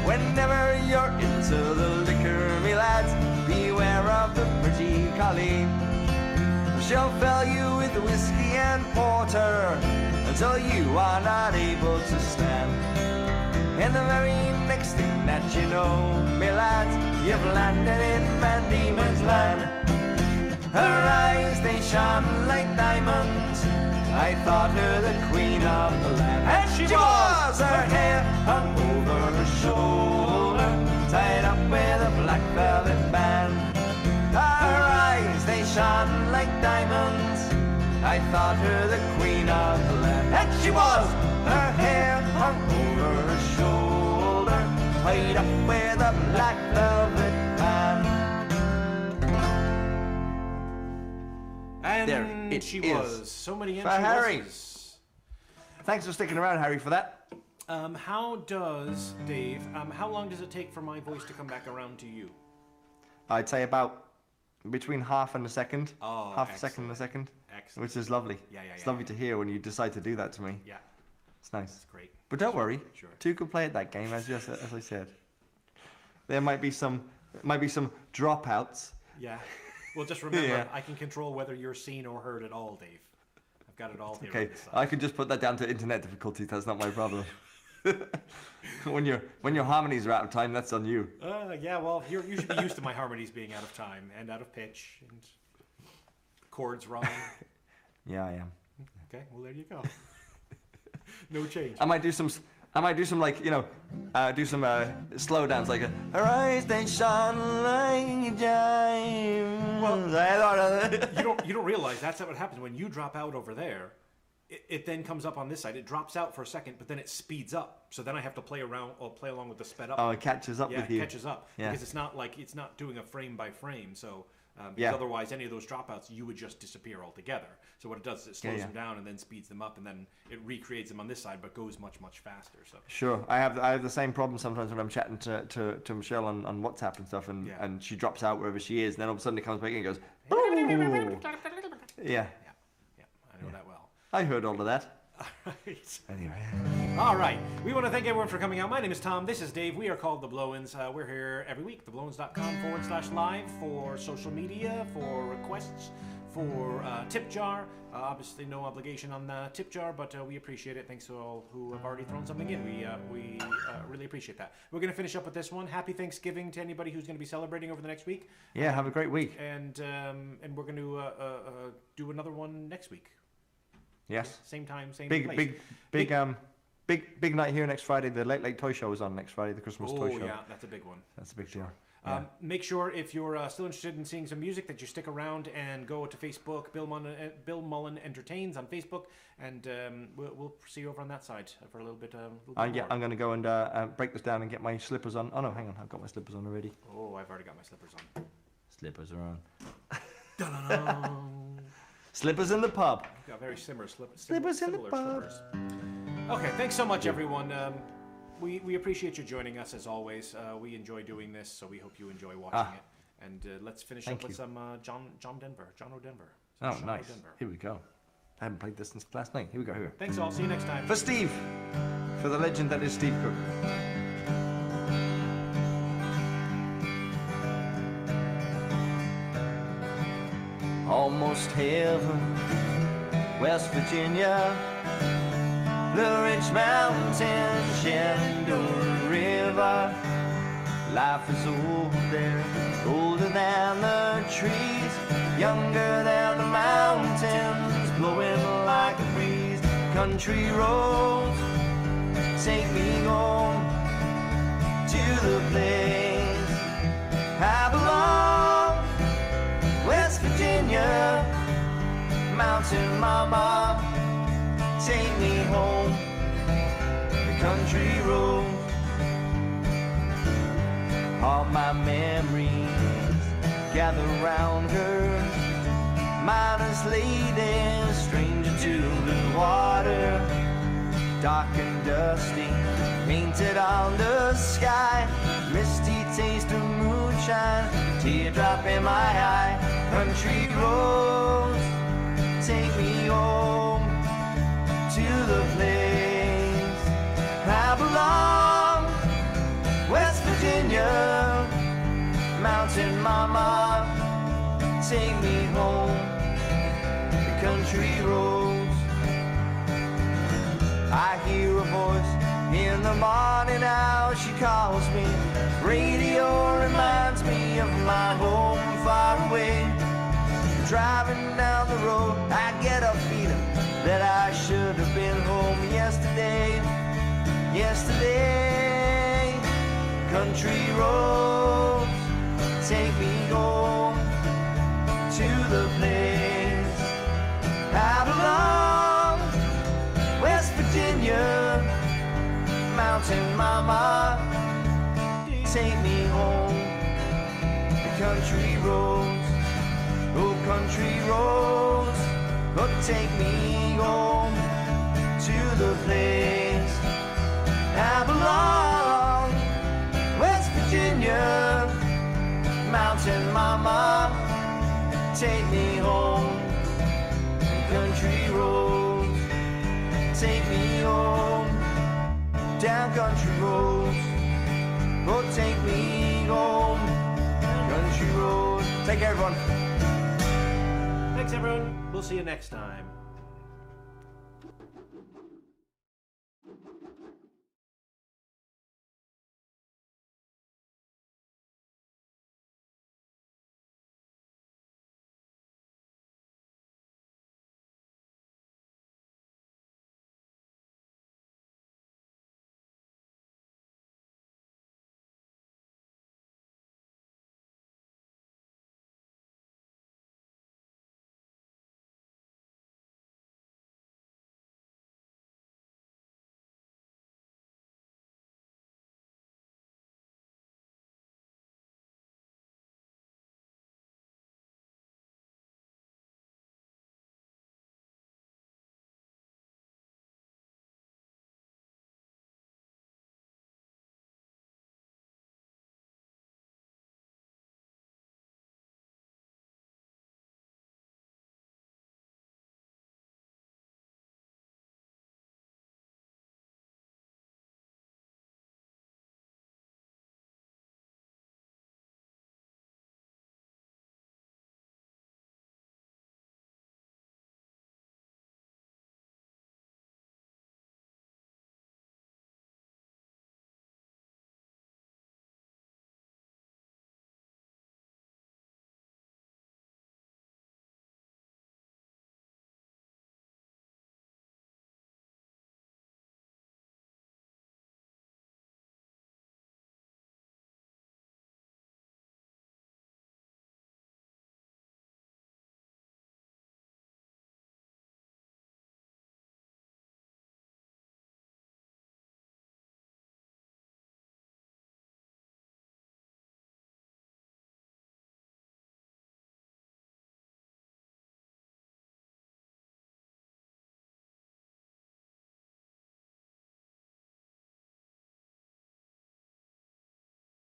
Whenever you're into the liquor, me lads, beware of the pretty colleen. She'll fill you with whiskey and porter until you are not able to stand. And the very next thing that you know, me lads, you've landed in Van Diemen's Land. Her eyes, they shone like diamonds. I thought her the queen of the land. And she was! Her hair hung over her shoulder, tied up with a black velvet band. Her eyes, they shone like diamonds. I thought her the queen of the land. And she was! Her hair hung over her shoulder, tied up with a black velvet band. And There it she is. was. So many For Harry. was. Thanks for sticking around, Harry, for that. How does, Dave, how long does it take for my voice to come back around to you? I'd say about between half and a second. Oh, half a second and a second. Excellent. Which is lovely. Yeah, It's lovely to hear when you decide to do that to me. Yeah, It's nice. that's great. But don't worry, Sure. two could play at that game, as I said. There might be some dropouts. Yeah. Well, just remember, Yeah. I can control whether you're seen or heard at all, Dave. I've got it all here. Okay, on this side. I can just put that down to internet difficulties. That's not my problem. when your harmonies are out of time, that's on you. Yeah, well, you should be used to my harmonies being out of time and out of pitch and chords wrong. Yeah, I am. Okay, well, there you go. No change. I might do some like do some slow downs like her eyes they shine like diamonds. Well, I thought You don't realize that's what happens when you drop out over there. It then comes up on this side. It drops out for a second, but then it speeds up. So then I have to play along with the sped up. Oh, it catches up Yeah, with you. it catches up Yeah. because it's not doing a frame by frame. So because Yeah. otherwise, any of those dropouts you would just disappear altogether. So what it does is it slows Yeah. them down and then speeds them up, and then it recreates them on this side, but goes much faster. So Sure, I have the same problem sometimes when I'm chatting to Michelle on WhatsApp and stuff, and, Yeah. and she drops out wherever she is, and then all of a sudden it comes back and goes, "Ooh." Yeah, I know that well. I heard all of that. Right. Anyway, All right. We want to thank everyone for coming out. My name is Tom. This is Dave. We are called The Blow-Ins. We're here every week, theblowins.com/live for social media, for requests, for tip jar. Obviously, no obligation on the tip jar, but we appreciate it. Thanks to all who have already thrown something in. We really appreciate that. We're going to finish up with this one. Happy Thanksgiving to anybody who's going to be celebrating over the next week. yeah, have a great week. And we're going to do another one next week. Yes, Same time, same big place. big night here next Friday. The Late Late Toy Show is on next Friday. The Christmas Oh, Toy Show. yeah, that's a big one. That's a big deal. Yeah. Make sure if you're still interested in seeing some music that you stick around and go to Facebook. Bill Mullen Entertains on Facebook, and we'll see you over on that side for a little bit. Yeah, more. I'm going to go and break this down and get my slippers on. Oh no, hang on, I've got my slippers on already. Oh, I've already got my slippers on. Slippers are on. Dun-dun-dun. Slippers in the pub. Got very slippers in the pub. Slippers. Okay, thanks so much, everyone. We appreciate you joining us as always. We enjoy doing this, so we hope you enjoy watching it. And let's finish Thank up with you. some John O'Denver. Oh, Sean nice. O'Denver. Here we go. I haven't played this since last night. Here we go. Here. Thanks all. See you next time. For Steve, for the legend that is Steve Cook. Almost heaven, West Virginia. the rich mountains, Shenandoah River. Life is old there, older than the trees, younger than the mountains, blowing like a breeze. Country roads take me home to the place I belong. West Virginia, mountain mama, take me home. The country roads, all my memories gather round her. Miner's lady, stranger to the water, dark and dusty, painted on the sky. Misty taste of moonshine, teardrop in my eye. Country roads take me home to the place I belong. West Virginia, mountain mama, take me home. The country roads, I hear a voice in the morning now, she calls me. Radio reminds me of my home far away. Driving down the road, I get a feeling that I should have been home yesterday. Yesterday, country roads take me home to the place I belong. West Virginia, mountain mama, take me home. The country roads, oh country roads, oh take me home to the place I belong. West Virginia, mountain mama, take me home. The country roads, take me home. Down country roads, oh take me home. Country roads. Take care, everyone. Thanks, everyone. We'll see you next time.